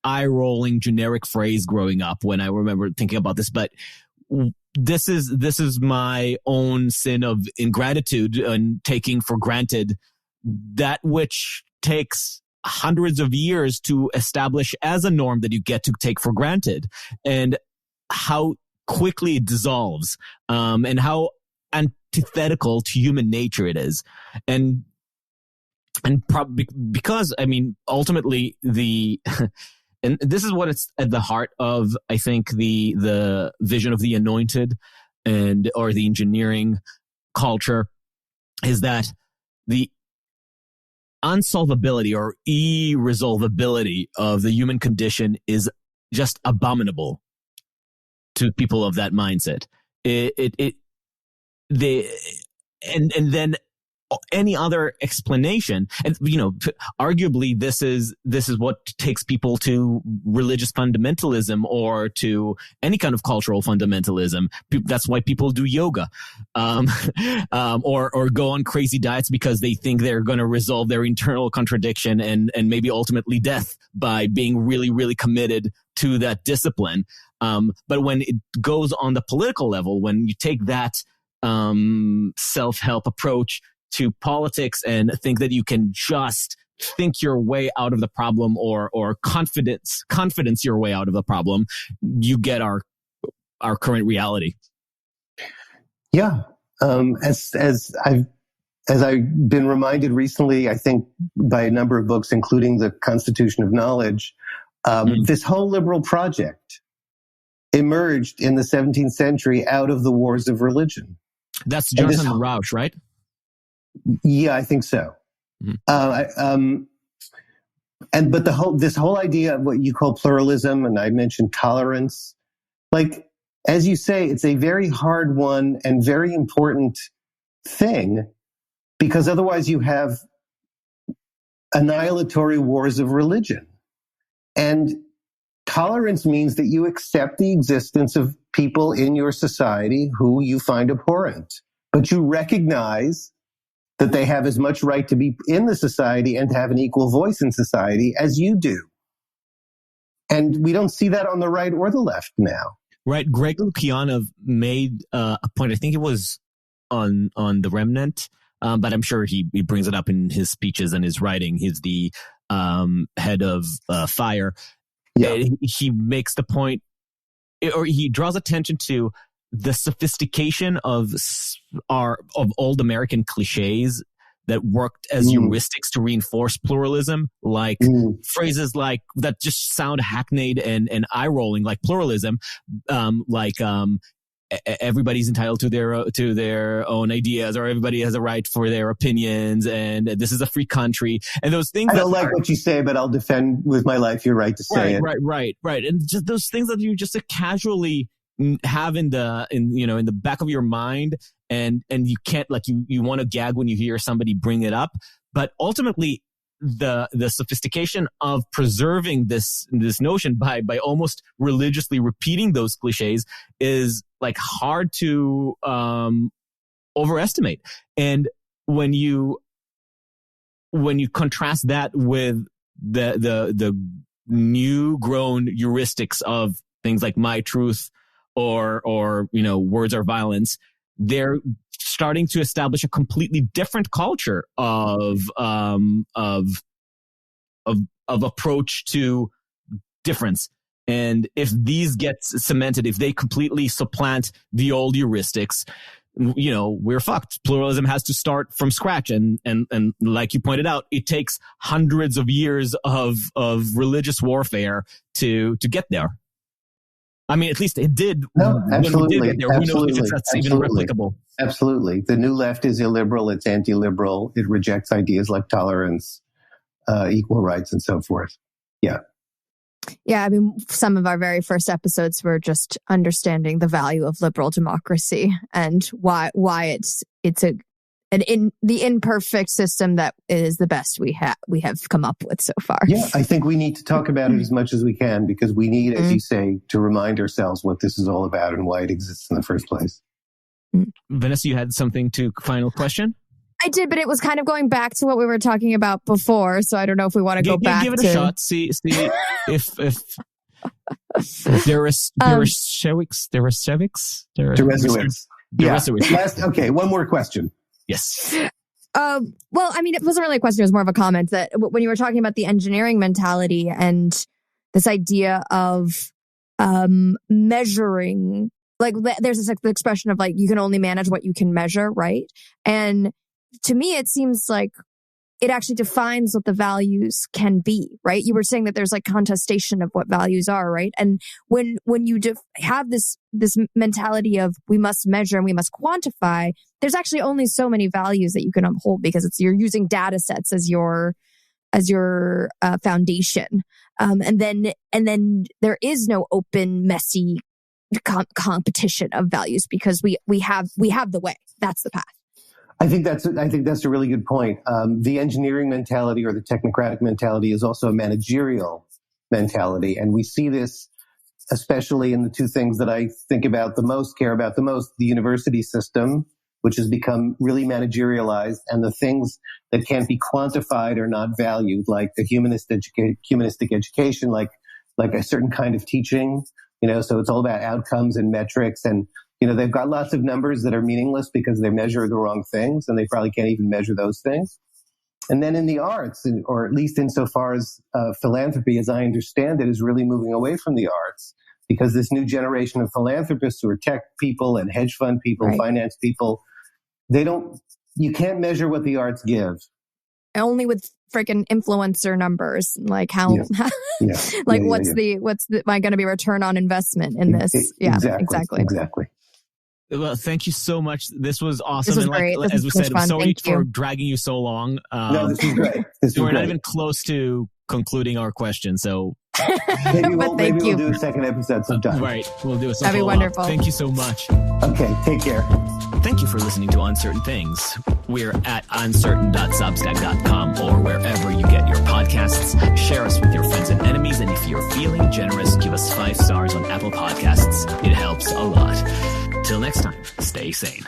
[SPEAKER 1] eye-rolling generic phrase growing up when I remember thinking about this. But this is my own sin of ingratitude and taking for granted that which takes hundreds of years to establish as a norm that you get to take for granted, and how quickly it dissolves, and how antithetical to human nature it is. And because, ultimately and this is what it's at the heart of, I think, the vision of the anointed or the engineering culture, is that the unsolvability or irresolvability of the human condition is just abominable to people of that mindset. And then any other explanation, and arguably this is what takes people to religious fundamentalism or to any kind of cultural fundamentalism. That's why people do yoga, or go on crazy diets, because they think they're going to resolve their internal contradiction and maybe ultimately death by being really, really committed to that discipline. But when it goes on the political level, when you take that self-help approach to politics and think that you can just think your way out of the problem or confidence your way out of the problem, you get our current reality.
[SPEAKER 3] Yeah. As I've been reminded recently, I think by a number of books, including The Constitution of Knowledge, this whole liberal project emerged in the 17th century out of the wars of religion.
[SPEAKER 1] That's Jonathan Rauch, right?
[SPEAKER 3] Yeah, I think so.
[SPEAKER 1] Mm-hmm.
[SPEAKER 3] But this whole idea of what you call pluralism, and I mentioned tolerance, as you say, it's a very hard one and very important thing, because otherwise you have annihilatory wars of religion. And Tolerance means that you accept the existence of people in your society who you find abhorrent, but you recognize that they have as much right to be in the society and to have an equal voice in society as you do. And we don't see that on the right or the left now.
[SPEAKER 1] Right. Greg Lukianov made a point, I think it was on The Remnant, but I'm sure he brings it up in his speeches and his writing. He's the head of FIRE. Yeah. He makes the point, or he draws attention to the sophistication of old American cliches that worked as heuristics to reinforce pluralism, like phrases like that just sound hackneyed and eye-rolling, like pluralism, everybody's entitled to their own ideas, or everybody has a right for their opinions, and this is a free country, and those things.
[SPEAKER 3] I don't like what you say, but I'll defend with my life your right to say it.
[SPEAKER 1] Right, and just those things that you just casually have in the back of your mind, and you can't, you want to gag when you hear somebody bring it up, but ultimately the sophistication of preserving this notion by almost religiously repeating those cliches is hard to overestimate. And when you contrast that with the new grown heuristics of things like my truth or words are violence, they're starting to establish a completely different culture of approach to difference. And if these get cemented, if they completely supplant the old heuristics, we're fucked. Pluralism has to start from scratch. And like you pointed out, it takes hundreds of years of religious warfare to get there. I mean, at least it did.
[SPEAKER 3] No, absolutely.
[SPEAKER 1] When we did get there. Who knows if that's even replicable?
[SPEAKER 3] Absolutely. The new left is illiberal. It's anti-liberal. It rejects ideas like tolerance, equal rights, and so forth. Yeah.
[SPEAKER 4] Yeah, I mean, some of our very first episodes were just understanding the value of liberal democracy and why it's the imperfect system that is the best we have come up with so far.
[SPEAKER 3] Yeah, I think we need to talk about it as much as we can, because we need, as you say, to remind ourselves what this is all about and why it exists in the first place.
[SPEAKER 1] Vanessa, you had something to final question?
[SPEAKER 4] I did, but it was kind of going back to what we were talking about before, so I don't know if we want to go back to...
[SPEAKER 1] Give it a shot. See if
[SPEAKER 3] Deresiewicz. Okay, one more question.
[SPEAKER 1] Yes.
[SPEAKER 4] Well, I mean, it wasn't really a question. It was more of a comment that when you were talking about the engineering mentality and this idea of measuring, there's this expression of you can only manage what you can measure, right? And to me, it seems like it actually defines what the values can be, right? You were saying that there's contestation of what values are, right? And when you have this mentality of we must measure and we must quantify, there's actually only so many values that you can uphold, because you're using data sets as your foundation, and then there is no open, messy competition of values, because we have the way. That's the path.
[SPEAKER 3] I think that's a really good point. The engineering mentality or the technocratic mentality is also a managerial mentality. And we see this especially in the two things that I care about the most, the university system, which has become really managerialized, and the things that can't be quantified or not valued, like the humanistic education, like a certain kind of teaching, so it's all about outcomes and metrics, and they've got lots of numbers that are meaningless because they measure the wrong things, and they probably can't even measure those things. And then in the arts, or at least insofar as philanthropy, as I understand it, is really moving away from the arts, because this new generation of philanthropists who are tech people and hedge fund people, right, finance people, you can't measure what the arts give.
[SPEAKER 4] Only with freaking influencer numbers, what's my going to be return on investment in this? Exactly.
[SPEAKER 1] Well, thank you so much. This was awesome.
[SPEAKER 4] This was great.
[SPEAKER 1] As we said, I'm sorry for dragging you so long.
[SPEAKER 3] No, this is great.
[SPEAKER 1] We're not even close to concluding our question, so
[SPEAKER 3] maybe we'll do a second episode sometime.
[SPEAKER 1] Right, we'll do a
[SPEAKER 4] That'd be wonderful.
[SPEAKER 1] Thank you so much.
[SPEAKER 3] Okay, take care.
[SPEAKER 1] Thank you for listening to Uncertain Things. We're at uncertain.substack.com or wherever you get your podcasts. Share us with your friends and enemies, and if you're feeling generous, give us 5 stars on Apple Podcasts. It helps a lot. Till next time, stay sane.